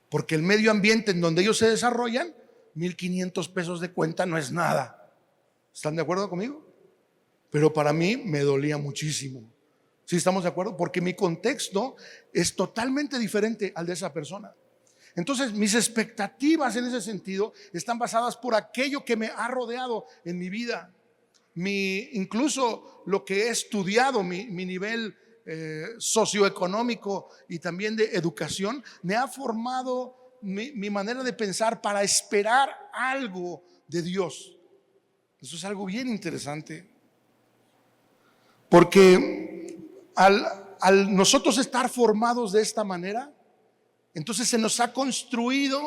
Porque el medio ambiente en donde ellos se desarrollan, 1,500 pesos de cuenta no es nada. ¿Están de acuerdo conmigo? Pero para mí me dolía muchísimo. ¿Sí estamos de acuerdo? Porque mi contexto es totalmente diferente al de esa persona. Entonces mis expectativas en ese sentido están basadas por aquello que me ha rodeado en mi vida. Incluso lo que he estudiado, mi nivel socioeconómico y también de educación, me ha formado mi manera de pensar para esperar algo de Dios. Eso es algo bien interesante. Porque al nosotros estar formados de esta manera, entonces se nos ha construido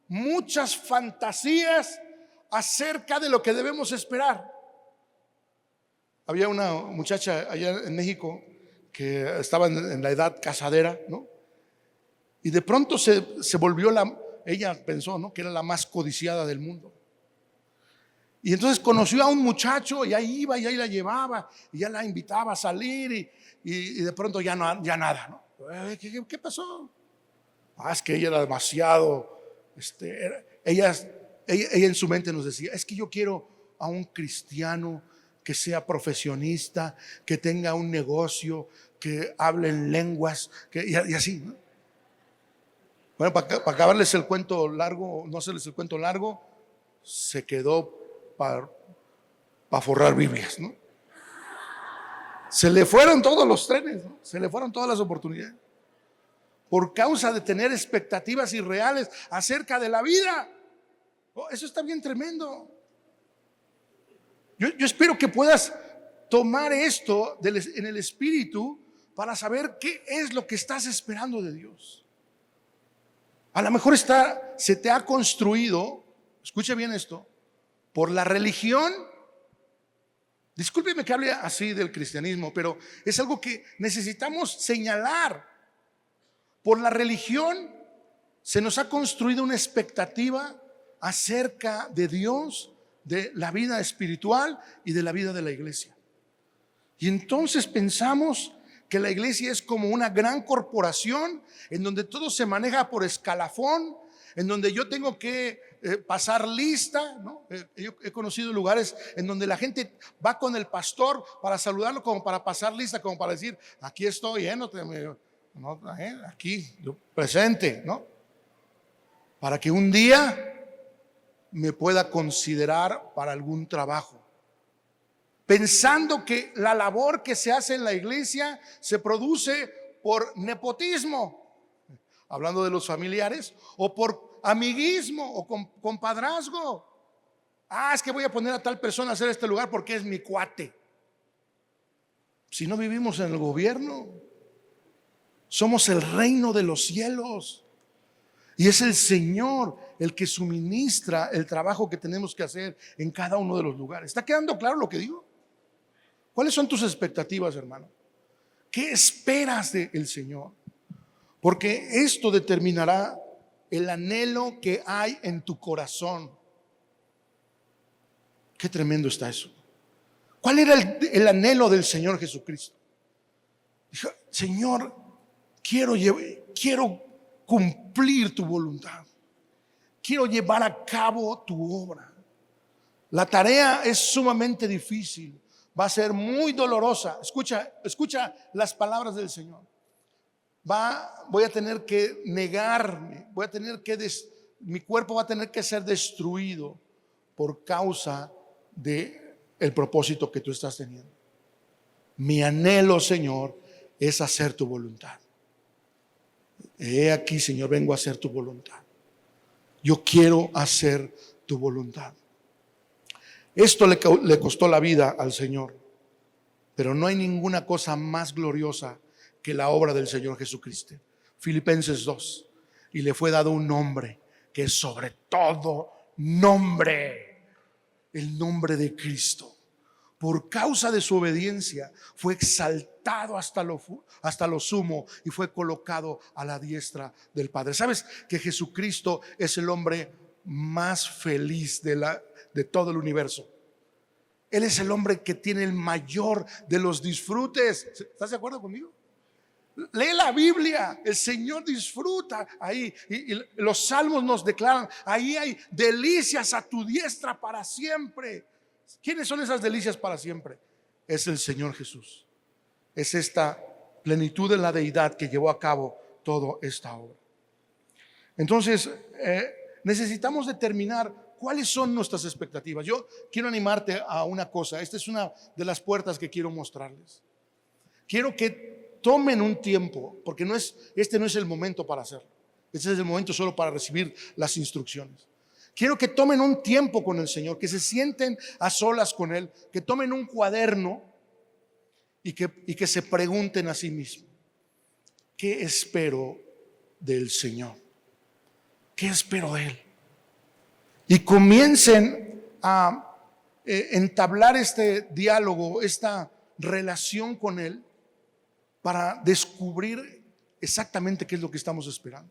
muchas fantasías acerca de lo que debemos esperar. Había una muchacha allá en México que estaba en la edad casadera, ¿no? Y de pronto se volvió ella pensó, ¿no?, que era la más codiciada del mundo. Y entonces conoció a un muchacho y ahí iba y ahí la llevaba y ya la invitaba a salir y de pronto ya nada, ¿no? ¿Qué pasó? Es que ella era demasiado, ella en su mente nos decía, es que yo quiero a un cristiano que sea profesionista, que tenga un negocio, que hable en lenguas, y así, ¿no? Bueno, para acabarles el cuento largo, no hacerles el cuento largo, se quedó para forrar Biblias, ¿no? Se le fueron todos los trenes, ¿no? Se le fueron todas las oportunidades por causa de tener expectativas irreales acerca de la vida. Eso está bien tremendo. Yo espero que puedas tomar esto en el espíritu para saber qué es lo que estás esperando de Dios. A lo mejor se te ha construido, escuche bien esto, por la religión. Discúlpeme que hable así del cristianismo, pero es algo que necesitamos señalar. Por la religión se nos ha construido una expectativa acerca de Dios, de la vida espiritual y de la vida de la iglesia. Y entonces pensamos que la iglesia es como una gran corporación en donde todo se maneja por escalafón, en donde yo tengo que pasar lista, ¿no? Yo he conocido lugares en donde la gente va con el pastor para saludarlo, como para pasar lista, como para decir, aquí estoy, aquí yo presente, ¿no? Para que un día me pueda considerar para algún trabajo, pensando que la labor que se hace en la iglesia se produce por nepotismo, hablando de los familiares, o por amiguismo o compadrazgo. Es que voy a poner a tal persona a hacer este lugar porque es mi cuate. Si no vivimos en el gobierno, somos el reino de los cielos y es el Señor el que suministra el trabajo que tenemos que hacer en cada uno de los lugares. ¿Está quedando claro lo que digo? ¿Cuáles son tus expectativas, hermano? ¿Qué esperas del Señor? Porque esto determinará el anhelo que hay en tu corazón. Qué tremendo está eso. ¿Cuál era el anhelo del Señor Jesucristo? Dijo, Señor, quiero cumplir tu voluntad. Quiero llevar a cabo tu obra. La tarea es sumamente difícil. Va a ser muy dolorosa. Escucha las palabras del Señor. Voy a tener que negarme. Mi cuerpo va a tener que ser destruido por causa de el propósito que tú estás teniendo. Mi anhelo, Señor, es hacer tu voluntad. He aquí, Señor, vengo a hacer tu voluntad. Yo quiero hacer tu voluntad. Esto le costó la vida al Señor, pero no hay ninguna cosa más gloriosa que la obra del Señor Jesucristo. Filipenses 2. Y le fue dado un nombre que es sobre todo nombre. el nombre de Cristo. Por causa de su obediencia fue exaltado hasta lo sumo y fue colocado a la diestra del Padre. ¿Sabes que Jesucristo es el hombre más feliz de todo el universo? Él es el hombre que tiene el mayor de los disfrutes. ¿Estás de acuerdo conmigo? Lee la Biblia, el Señor disfruta ahí, y los salmos nos declaran, ahí hay delicias a tu diestra para siempre. ¿Quiénes son esas delicias para siempre? Es el Señor Jesús. Es esta plenitud de la deidad que llevó a cabo toda esta obra. Entonces, necesitamos determinar cuáles son nuestras expectativas. Yo quiero animarte a una cosa. Esta es una de las puertas que quiero mostrarles. Quiero que tomen un tiempo, porque este no es el momento para hacerlo. Este es el momento solo para recibir las instrucciones. Quiero que tomen un tiempo con el Señor, que se sienten a solas con Él, que tomen un cuaderno y que se pregunten a sí mismos: ¿qué espero del Señor? ¿Qué espero de Él? Y comiencen a entablar este diálogo, esta relación con Él, para descubrir exactamente qué es lo que estamos esperando.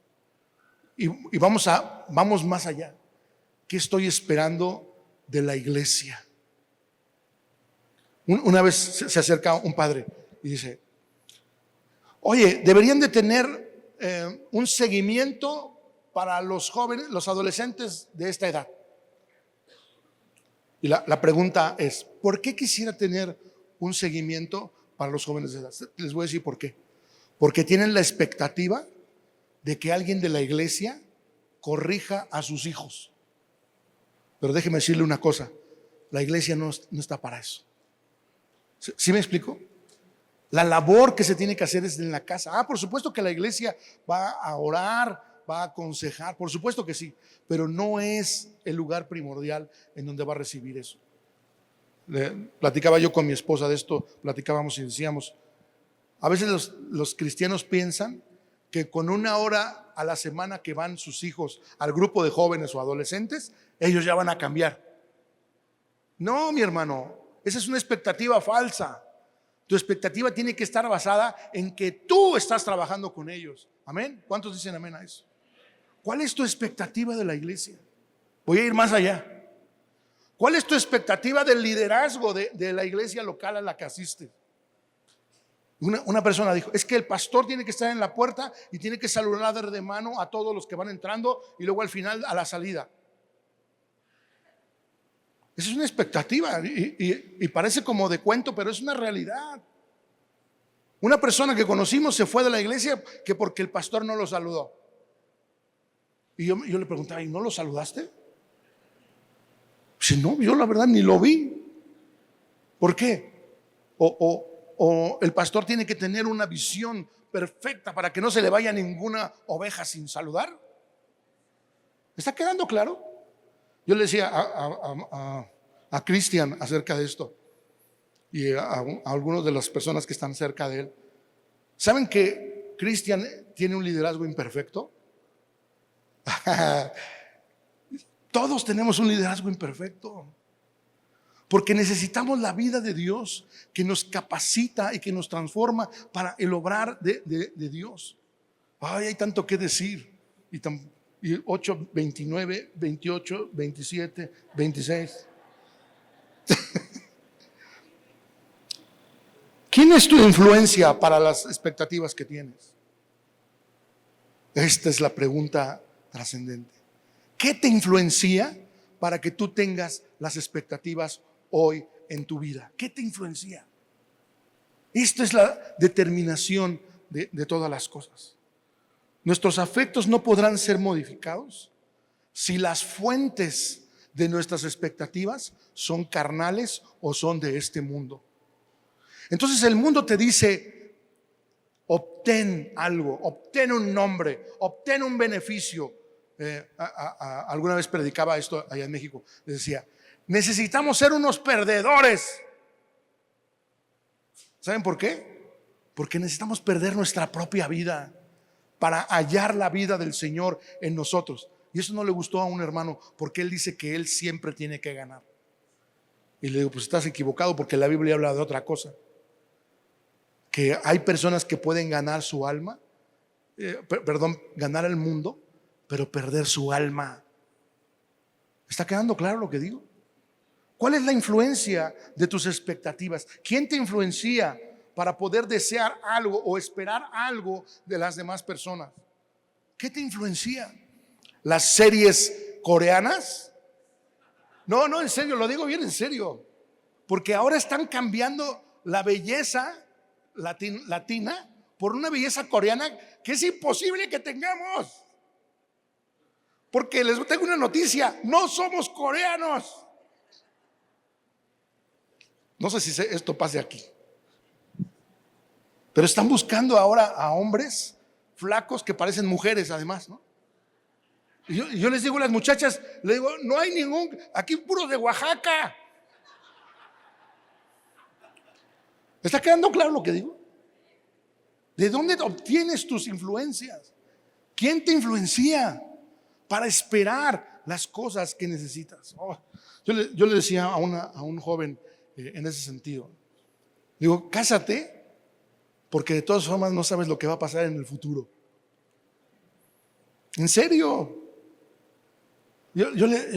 Y vamos más allá. ¿Qué estoy esperando de la iglesia? Una vez se acerca un padre y dice: oye, deberían de tener un seguimiento para los jóvenes, los adolescentes de esta edad. Y la pregunta es: ¿por qué quisiera tener un seguimiento para los jóvenes de edad? Les voy a decir por qué. Porque tienen la expectativa de que alguien de la iglesia corrija a sus hijos. Pero déjeme decirle una cosa: la iglesia no está para eso. ¿Sí me explico? La labor que se tiene que hacer es en la casa. Por supuesto que la iglesia va a orar, va a aconsejar, por supuesto que sí, pero no es el lugar primordial en donde va a recibir eso. Platicaba yo con mi esposa de esto, platicábamos y decíamos: a veces los cristianos piensan que con 1 hora a la semana que van sus hijos al grupo de jóvenes o adolescentes, ellos ya van a cambiar. No, mi hermano, esa es una expectativa falsa. Tu expectativa tiene que estar basada en que tú estás trabajando con ellos. ¿Amén? ¿Cuántos dicen amén a eso? ¿Cuál es tu expectativa de la iglesia? Voy a ir más allá. ¿Cuál es tu expectativa del liderazgo de la iglesia local a la que asistes? Una persona dijo: es que el pastor tiene que estar en la puerta y tiene que saludar de mano a todos los que van entrando y luego al final a la salida. Esa es una expectativa y parece como de cuento, pero es una realidad. Una persona que conocimos se fue de la iglesia que porque el pastor no lo saludó. Y yo le preguntaba: ¿y no lo saludaste? Dice: no, yo la verdad ni lo vi. ¿Por qué? O el pastor tiene que tener una visión perfecta para que no se le vaya ninguna oveja sin saludar. ¿Está quedando claro? Yo le decía a Cristian acerca de esto y a algunas de las personas que están cerca de él. ¿Saben que Cristian tiene un liderazgo imperfecto? Todos tenemos un liderazgo imperfecto, porque necesitamos la vida de Dios que nos capacita y que nos transforma para el obrar de Dios. Hay tanto que decir. Y 8, 29, 28, 27, 26. ¿Quién es tu influencia para las expectativas que tienes? Esta es la pregunta trascendente. ¿Qué te influencia para que tú tengas las expectativas hoy en tu vida? ¿Qué te influencia? Esta es la determinación de todas las cosas. Nuestros afectos no podrán ser modificados si las fuentes de nuestras expectativas son carnales o son de este mundo. Entonces el mundo te dice: obtén algo, obtén un nombre, obtén un beneficio. Alguna vez predicaba esto allá en México. Les decía: necesitamos ser unos perdedores. ¿Saben por qué? Porque necesitamos perder nuestra propia vida para hallar la vida del Señor en nosotros. Y eso no le gustó a un hermano, porque él dice que él siempre tiene que ganar. Y le digo, pues estás equivocado porque la Biblia habla de otra cosa. Que hay personas que pueden ganar su alma, ganar el mundo, pero perder su alma. ¿Está quedando claro lo que digo? ¿Cuál es la influencia de tus expectativas? ¿Quién te influencia para poder desear algo o esperar algo de las demás personas? ¿Qué te influencia? ¿Las series coreanas? No, en serio, lo digo bien en serio. Porque ahora están cambiando la belleza latina por una belleza coreana que es imposible que tengamos. Porque les tengo una noticia, no somos coreanos. No sé si esto pase aquí. Pero están buscando ahora a hombres flacos que parecen mujeres además, ¿no? Y yo les digo a las muchachas, les digo, no hay ningún, aquí puros de Oaxaca. ¿Está quedando claro lo que digo? ¿De dónde obtienes tus influencias? ¿Quién te influencia para esperar las cosas que necesitas? Yo le decía a un joven en ese sentido, digo, cásate porque de todas formas no sabes lo que va a pasar en el futuro. En serio. Yo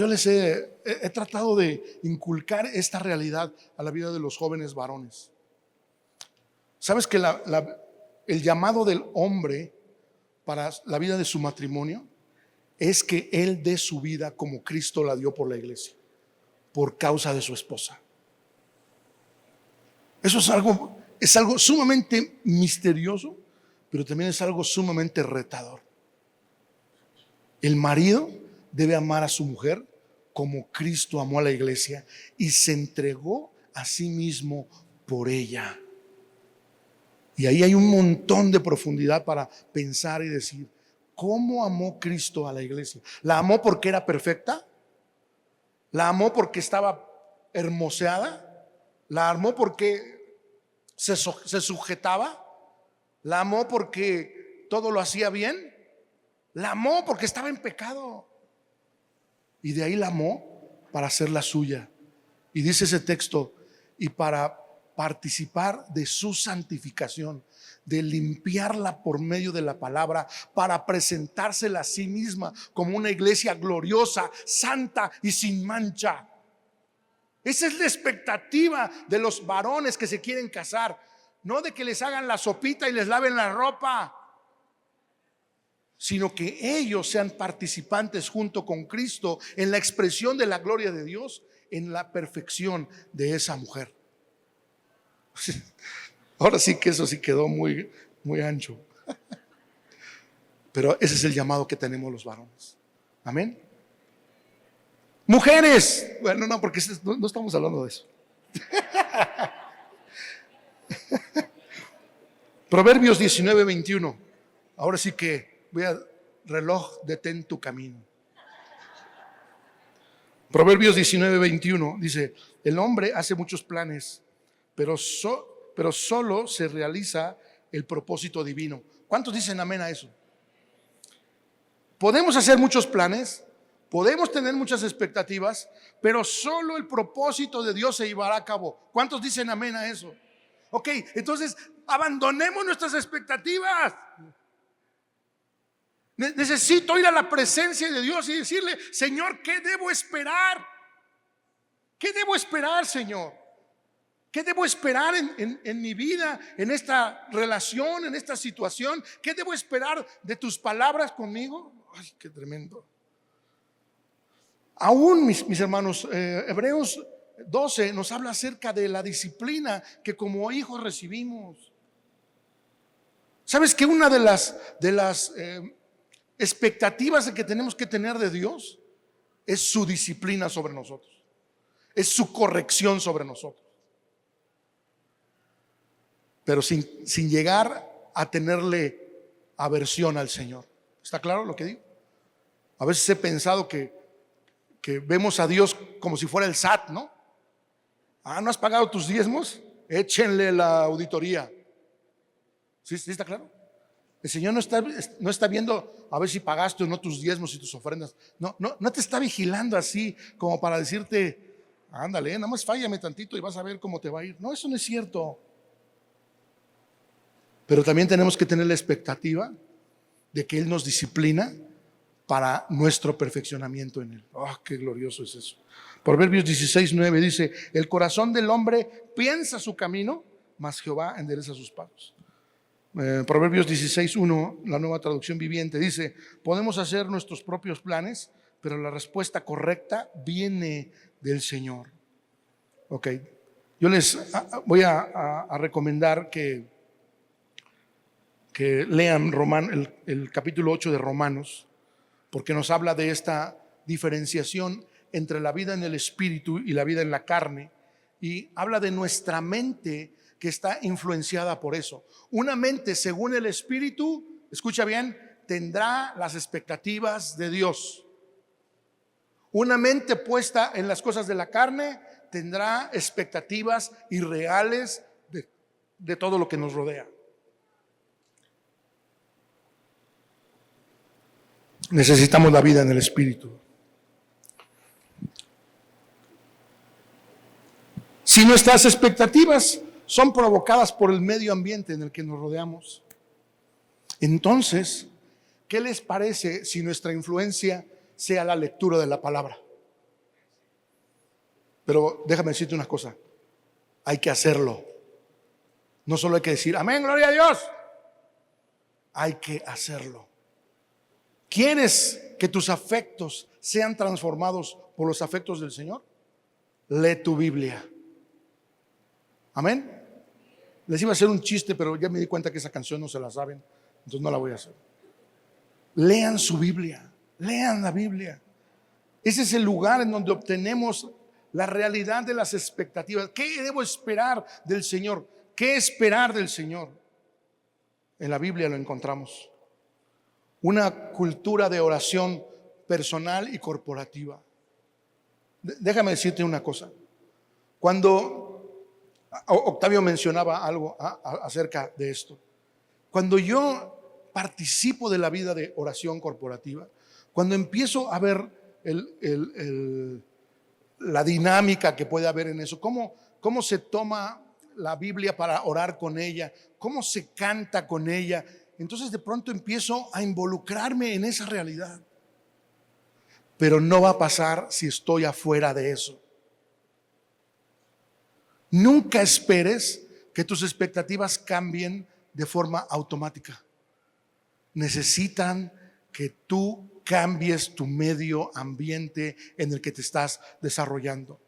les he tratado de inculcar esta realidad a la vida de los jóvenes varones. ¿Sabes que el llamado del hombre para la vida de su matrimonio es que él dé su vida como Cristo la dio por la iglesia, por causa de su esposa? Eso es algo sumamente misterioso, pero también es algo sumamente retador. El marido debe amar a su mujer como Cristo amó a la iglesia y se entregó a sí mismo por ella. Y ahí hay un montón de profundidad para pensar y decir, ¿cómo amó Cristo a la iglesia? ¿La amó porque era perfecta? ¿La amó porque estaba hermoseada? ¿La amó porque se sujetaba? ¿La amó porque todo lo hacía bien? ¿La amó porque estaba en pecado? Y de ahí la amó para hacerla suya. Y dice ese texto, y para participar de su santificación, de limpiarla por medio de la palabra, para presentársela a sí misma como una iglesia gloriosa, santa y sin mancha. Esa es la expectativa de los varones que se quieren casar, no de que les hagan la sopita y les laven la ropa, sino que ellos sean participantes junto con Cristo en la expresión de la gloria de Dios, en la perfección de esa mujer. Ahora sí que eso sí quedó muy, muy ancho. Pero ese es el llamado que tenemos los varones. Amén. Mujeres, bueno, no, porque no estamos hablando de eso. Proverbios 19:21. Ahora sí que reloj, detén tu camino. Proverbios 19:21 dice, el hombre hace muchos planes, pero solo se realiza el propósito divino. ¿Cuántos dicen amén a eso? Podemos hacer muchos planes, podemos tener muchas expectativas, pero solo el propósito de Dios se llevará a cabo. ¿Cuántos dicen amén a eso? Ok, entonces abandonemos nuestras expectativas. Necesito ir a la presencia de Dios y decirle, Señor, ¿qué debo esperar? ¿Qué debo esperar, Señor? ¿Qué debo esperar en mi vida, en esta relación, en esta situación? ¿Qué debo esperar de tus palabras conmigo? Ay, qué tremendo. Aún, mis hermanos, Hebreos 12 nos habla acerca de la disciplina que como hijos recibimos. ¿Sabes que una de las expectativas que tenemos que tener de Dios es su disciplina sobre nosotros, es su corrección sobre nosotros? Pero sin llegar a tenerle aversión al Señor. ¿Está claro lo que digo? A veces he pensado que vemos a Dios como si fuera el SAT, ¿no? ¿No has pagado tus diezmos? Échenle la auditoría. ¿Sí está claro? El Señor no está viendo a ver si pagaste o no tus diezmos y tus ofrendas. No te está vigilando así como para decirte, ándale, nada más fállame tantito y vas a ver cómo te va a ir. No, eso no es cierto. Pero también tenemos que tener la expectativa de que Él nos disciplina para nuestro perfeccionamiento en Él. ¡Oh, qué glorioso es eso! Proverbios 16:9 dice: el corazón del hombre piensa su camino, mas Jehová endereza sus pasos. Proverbios 16:1, la Nueva Traducción Viviente, dice: podemos hacer nuestros propios planes, pero la respuesta correcta viene del Señor. Ok, yo les voy a recomendar que lean el capítulo 8 de Romanos, porque nos habla de esta diferenciación entre la vida en el espíritu y la vida en la carne, y habla de nuestra mente que está influenciada por eso. Una mente según el espíritu, escucha bien, tendrá las expectativas de Dios. Una mente puesta en las cosas de la carne tendrá expectativas irreales de todo lo que nos rodea. Necesitamos la vida en el espíritu. Si nuestras expectativas son provocadas por el medio ambiente en el que nos rodeamos, entonces, ¿qué les parece si nuestra influencia sea la lectura de la palabra? Pero déjame decirte una cosa: hay que hacerlo. No solo hay que decir amén, gloria a Dios. Hay que hacerlo. ¿Quieres que tus afectos sean transformados por los afectos del Señor? Lee tu Biblia. Amén. Les iba a hacer un chiste, pero ya me di cuenta que esa canción no se la saben, entonces no la voy a hacer. Lean su Biblia, lean la Biblia. Ese es el lugar en donde obtenemos la realidad de las expectativas. ¿Qué debo esperar del Señor? ¿Qué esperar del Señor? En la Biblia lo encontramos. Una cultura de oración personal y corporativa. Déjame decirte una cosa. Cuando Octavio mencionaba algo acerca de esto, cuando yo participo de la vida de oración corporativa, cuando empiezo a ver la dinámica que puede haber en eso, cómo se toma la Biblia para orar con ella, cómo se canta con ella, entonces de pronto empiezo a involucrarme en esa realidad. Pero no va a pasar si estoy afuera de eso. Nunca esperes que tus expectativas cambien de forma automática. Necesitan que tú cambies tu medio ambiente en el que te estás desarrollando.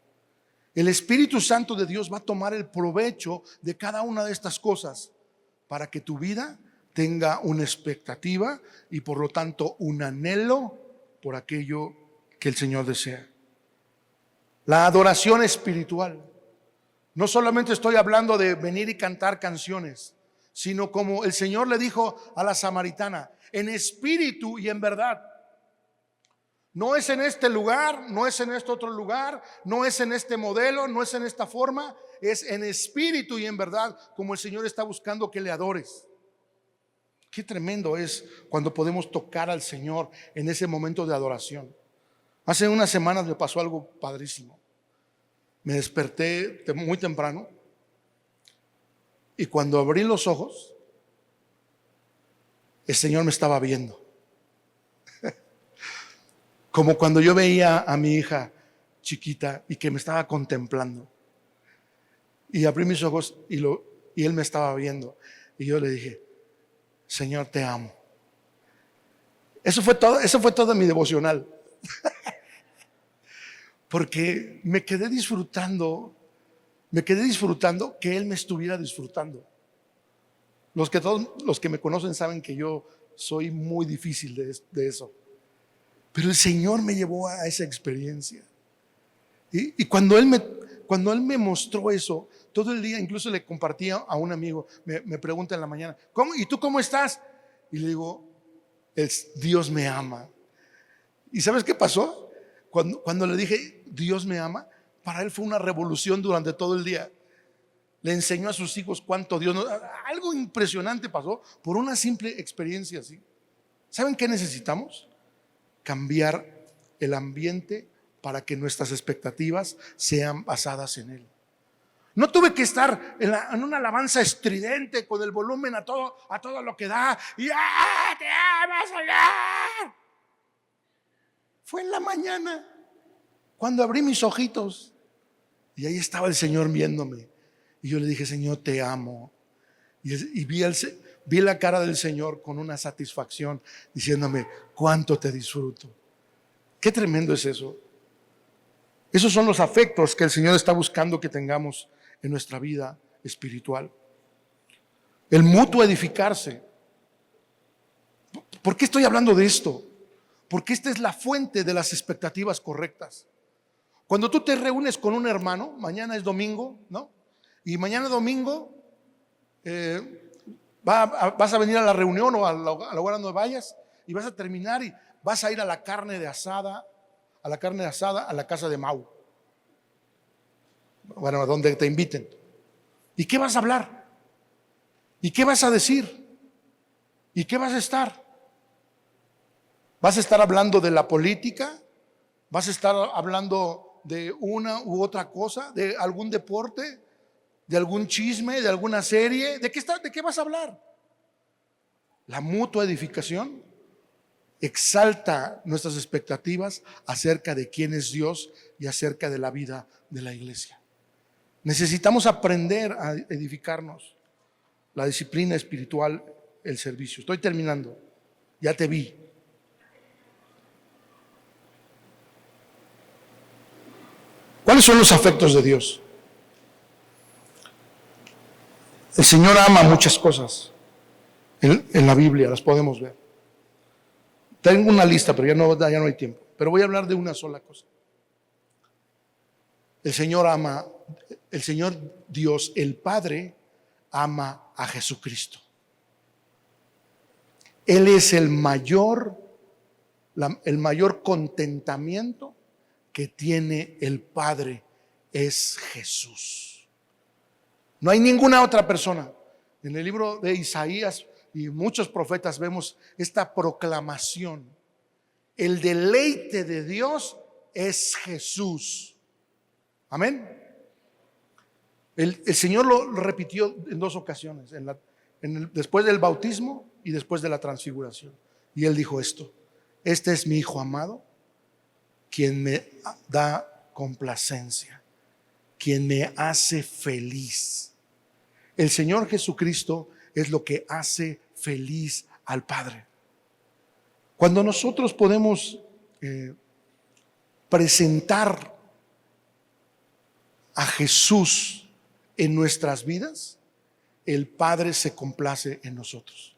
El Espíritu Santo de Dios va a tomar el provecho de cada una de estas cosas para que tu vida tenga una expectativa y por lo tanto un anhelo por aquello que el Señor desea. La adoración espiritual. No solamente estoy hablando de venir y cantar canciones, sino como el Señor le dijo a la samaritana, en espíritu y en verdad. No es en este lugar, no es en este otro lugar, no es en este modelo, no es en esta forma, es en espíritu y en verdad, como el Señor está buscando que le adores. Qué tremendo es cuando podemos tocar al Señor en ese momento de adoración. Hace unas semanas me pasó algo padrísimo. Me desperté muy temprano y cuando abrí los ojos, el Señor me estaba viendo. Como cuando yo veía a mi hija chiquita y que me estaba contemplando. Y abrí mis ojos y Él me estaba viendo. Y yo le dije, Señor, te amo. Eso fue todo mi devocional. Porque me quedé disfrutando que Él me estuviera disfrutando. Los que me conocen saben que yo soy muy difícil de eso. Pero el Señor me llevó a esa experiencia. Y cuando Él me mostró eso, todo el día, incluso le compartía a un amigo, me pregunta en la mañana, ¿cómo? ¿Y tú cómo estás? Y le digo, Dios me ama. ¿Y sabes qué pasó? Cuando le dije, Dios me ama, para él fue una revolución durante todo el día. Le enseñó a sus hijos cuánto Dios nos... Algo impresionante pasó por una simple experiencia así. ¿Saben qué necesitamos? Cambiar el ambiente para que nuestras expectativas sean basadas en Él. No tuve que estar en una alabanza estridente con el volumen a todo lo que da. Y ¡ah, te amo, Señor! Fue en la mañana cuando abrí mis ojitos y ahí estaba el Señor viéndome. Y yo le dije, Señor, te amo. Y vi la cara del Señor con una satisfacción diciéndome, cuánto te disfruto. Qué tremendo es eso. Esos son los afectos que el Señor está buscando que tengamos en nuestra vida espiritual. El mutuo edificarse. ¿Por qué estoy hablando de esto? Porque esta es la fuente de las expectativas correctas. Cuando tú te reúnes con un hermano, mañana es domingo, ¿no? Y mañana domingo vas a venir a la reunión o al lugar donde vayas y vas a terminar y vas a ir a la carne asada a la casa de Mau. Bueno, a donde te inviten. ¿Y qué vas a hablar? ¿Y qué vas a decir? ¿Y qué vas a estar? ¿Vas a estar hablando de la política? ¿Vas a estar hablando de una u otra cosa? ¿De algún deporte? ¿De algún chisme? ¿De alguna serie? ¿De qué vas a hablar? La mutua edificación exalta nuestras expectativas acerca de quién es Dios y acerca de la vida de la iglesia. Necesitamos aprender a edificarnos. La disciplina espiritual, el servicio. Estoy terminando. Ya te vi. ¿Cuáles son los afectos de Dios? El Señor ama muchas cosas. En la Biblia las podemos ver. Tengo una lista, pero ya no hay tiempo. Pero voy a hablar de una sola cosa. El Señor Dios, el Padre, ama a Jesucristo. Él es el mayor contentamiento que tiene el Padre, es Jesús. No hay ninguna otra persona. En el libro de Isaías y muchos profetas vemos esta proclamación. El deleite de Dios es Jesús. Amén. El Señor lo repitió en dos ocasiones, después del bautismo y después de la transfiguración. Y Él dijo esto: este es mi Hijo amado, quien me da complacencia, quien me hace feliz. El Señor Jesucristo es lo que hace feliz al Padre. Cuando nosotros podemos presentar a Jesús en nuestras vidas, el Padre se complace en nosotros.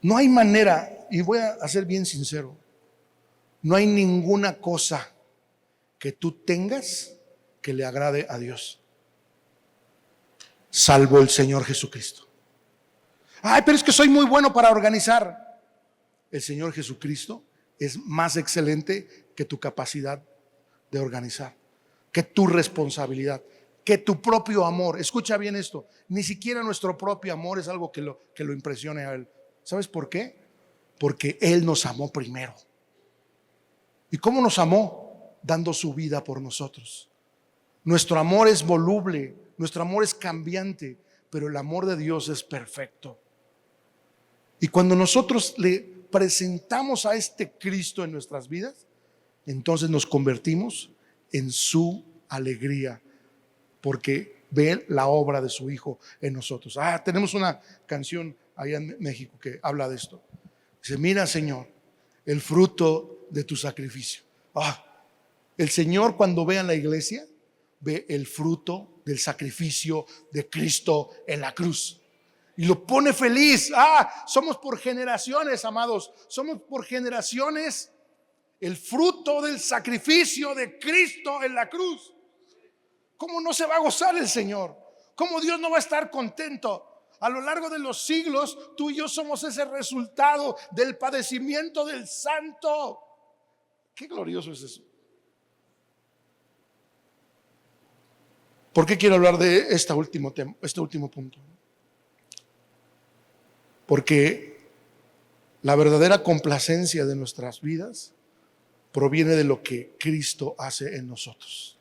No hay manera, y voy a ser bien sincero, no hay ninguna cosa que tú tengas que le agrade a Dios, salvo el Señor Jesucristo. Ay, pero es que soy muy bueno para organizar. El Señor Jesucristo es más excelente que tu capacidad de organizar, que tu responsabilidad, que tu propio amor. Escucha bien esto: ni siquiera nuestro propio amor es algo que lo impresione a Él. ¿Sabes por qué? Porque Él nos amó primero. ¿Y cómo nos amó? Dando su vida por nosotros. Nuestro amor es voluble, nuestro amor es cambiante, pero el amor de Dios es perfecto. Y cuando nosotros le presentamos a este Cristo en nuestras vidas, entonces nos convertimos en su alegría, porque ve la obra de su Hijo en nosotros. Tenemos una canción allá en México que habla de esto. Dice: mira, Señor, el fruto de tu sacrificio. El Señor, cuando ve a la iglesia, ve el fruto del sacrificio de Cristo en la cruz y lo pone feliz. Somos por generaciones, amados, somos por generaciones el fruto del sacrificio de Cristo en la cruz. ¿Cómo no se va a gozar el Señor? ¿Cómo Dios no va a estar contento? A lo largo de los siglos, tú y yo somos ese resultado del padecimiento del Santo. Qué glorioso es eso. ¿Por qué quiero hablar de este último punto? Porque la verdadera complacencia de nuestras vidas proviene de lo que Cristo hace en nosotros.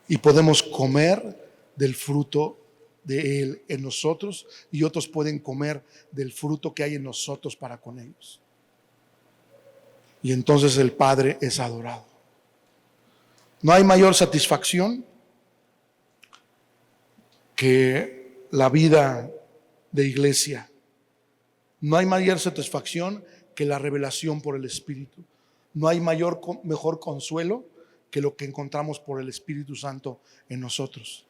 Y podemos comer del fruto de Él en nosotros, y otros pueden comer del fruto que hay en nosotros para con ellos. Y entonces el Padre es adorado. No hay mayor satisfacción que la vida de iglesia. No hay mayor satisfacción que la revelación por el Espíritu. No hay mejor consuelo que lo que encontramos por el Espíritu Santo en nosotros.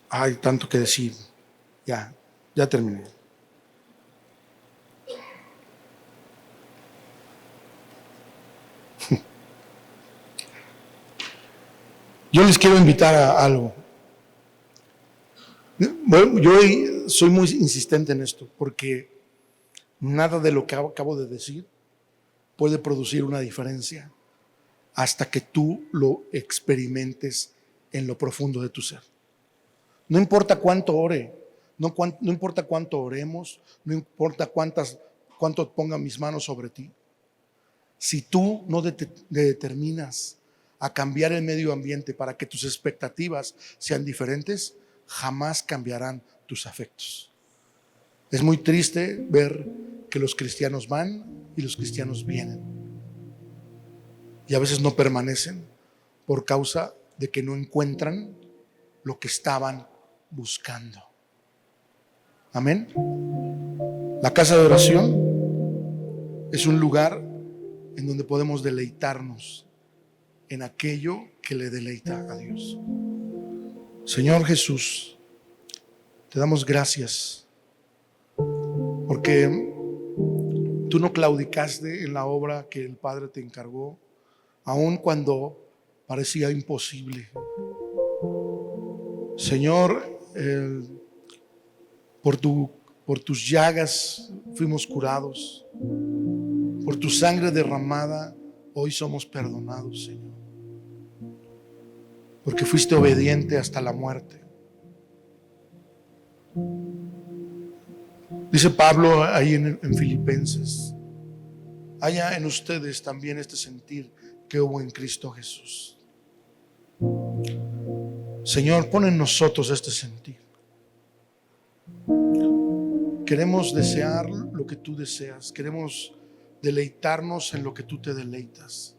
Hay tanto que decir. Ya terminé. Yo les quiero invitar a algo. Bueno, yo soy muy insistente en esto, porque nada de lo que acabo de decir puede producir una diferencia hasta que tú lo experimentes en lo profundo de tu ser. No importa cuánto ore, no importa cuánto oremos, no importa cuánto ponga mis manos sobre ti. Si tú no determinas a cambiar el medio ambiente para que tus expectativas sean diferentes, jamás cambiarán tus afectos. Es muy triste ver que los cristianos van y los cristianos vienen, y a veces no permanecen por causa de que no encuentran lo que estaban buscando. Amén. La casa de oración es un lugar en donde podemos deleitarnos en aquello que le deleita a Dios. Señor Jesús, te damos gracias porque tú no claudicaste en la obra que el Padre te encargó, aun cuando parecía imposible. Señor, por tus llagas fuimos curados, por tu sangre derramada hoy somos perdonados, Señor, porque fuiste obediente hasta la muerte. Dice Pablo ahí en Filipenses: haya en ustedes también este sentir que hubo en Cristo Jesús. Señor, pon en nosotros este sentir. Queremos desear lo que tú deseas, queremos deleitarnos en lo que tú te deleitas.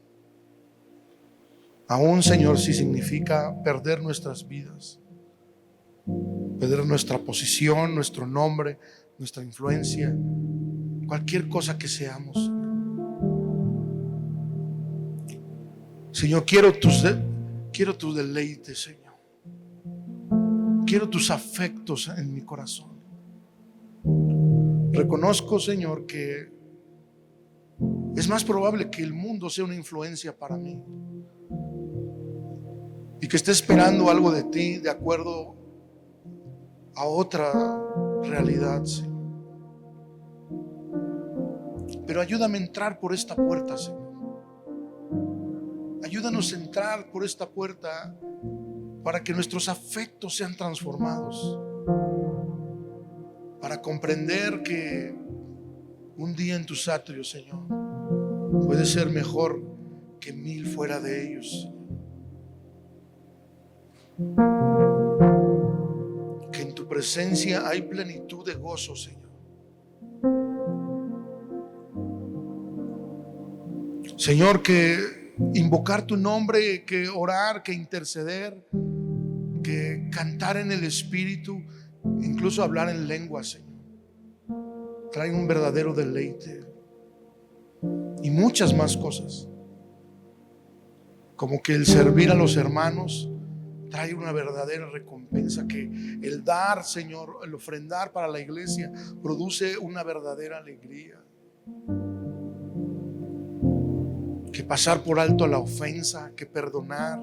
Aún, Señor, si significa perder nuestras vidas, perder nuestra posición, nuestro nombre, nuestra influencia, cualquier cosa que seamos. Señor, quiero tus deleites, Señor. Quiero tus afectos en mi corazón. Reconozco, Señor, que es más probable que el mundo sea una influencia para mí y que esté esperando algo de ti de acuerdo a otra realidad, Señor. Pero ayúdame a entrar por esta puerta, Señor. Ayúdanos a entrar por esta puerta para que nuestros afectos sean transformados, para comprender que un día en tus atrios, Señor, puede ser mejor que 1000 fuera de ellos. Que en tu presencia hay plenitud de gozo, Señor. Señor, que invocar tu nombre, que orar, que interceder, que cantar en el Espíritu, incluso hablar en lengua, Señor, trae un verdadero deleite. Y muchas más cosas, como que el servir a los hermanos trae una verdadera recompensa, que el dar, Señor, el ofrendar para la iglesia produce una verdadera alegría, que pasar por alto la ofensa, que perdonar.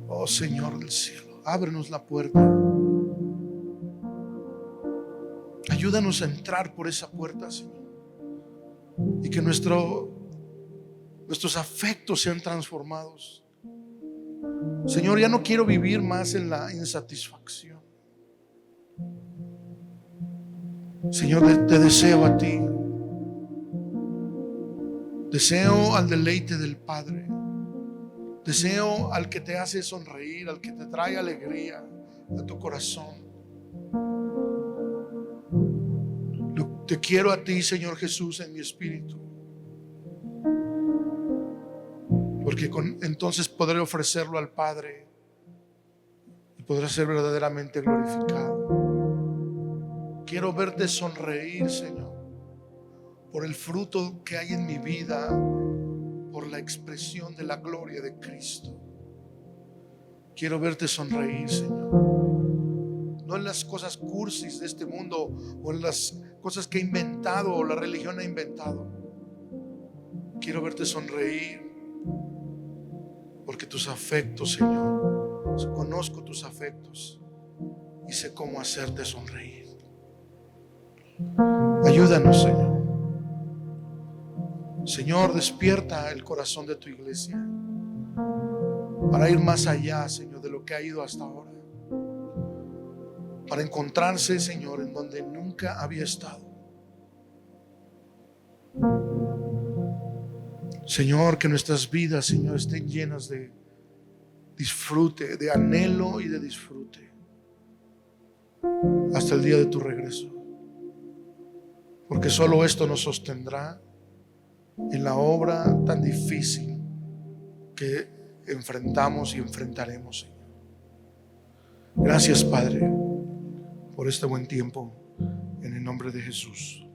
Oh Señor del cielo, ábrenos la puerta. Ayúdanos a entrar por esa puerta, Señor, y que nuestros afectos sean transformados. Señor, ya no quiero vivir más en la insatisfacción. Señor, te deseo a ti Deseo al deleite del Padre. Deseo al que te hace sonreír, al que te trae alegría a tu corazón. Te quiero a ti, Señor Jesús, en mi espíritu, porque entonces podré ofrecerlo al Padre y podrá ser verdaderamente glorificado. Quiero verte sonreír, Señor, por el fruto que hay en mi vida, por la expresión de la gloria de Cristo. Quiero verte sonreír, Señor, no en las cosas cursis de este mundo o en las cosas que he inventado o la religión ha inventado. Quiero verte sonreír porque tus afectos, Señor, conozco tus afectos y sé cómo hacerte sonreír. Ayúdanos, Señor. Señor, despierta el corazón de tu iglesia para ir más allá, Señor, de lo que ha ido hasta ahora, para encontrarse, Señor, en donde nunca había estado. Señor, que nuestras vidas, Señor, estén llenas de disfrute, de anhelo y de disfrute hasta el día de tu regreso, porque solo esto nos sostendrá en la obra tan difícil que enfrentamos y enfrentaremos, Señor. Gracias, Padre, por este buen tiempo, en el nombre de Jesús.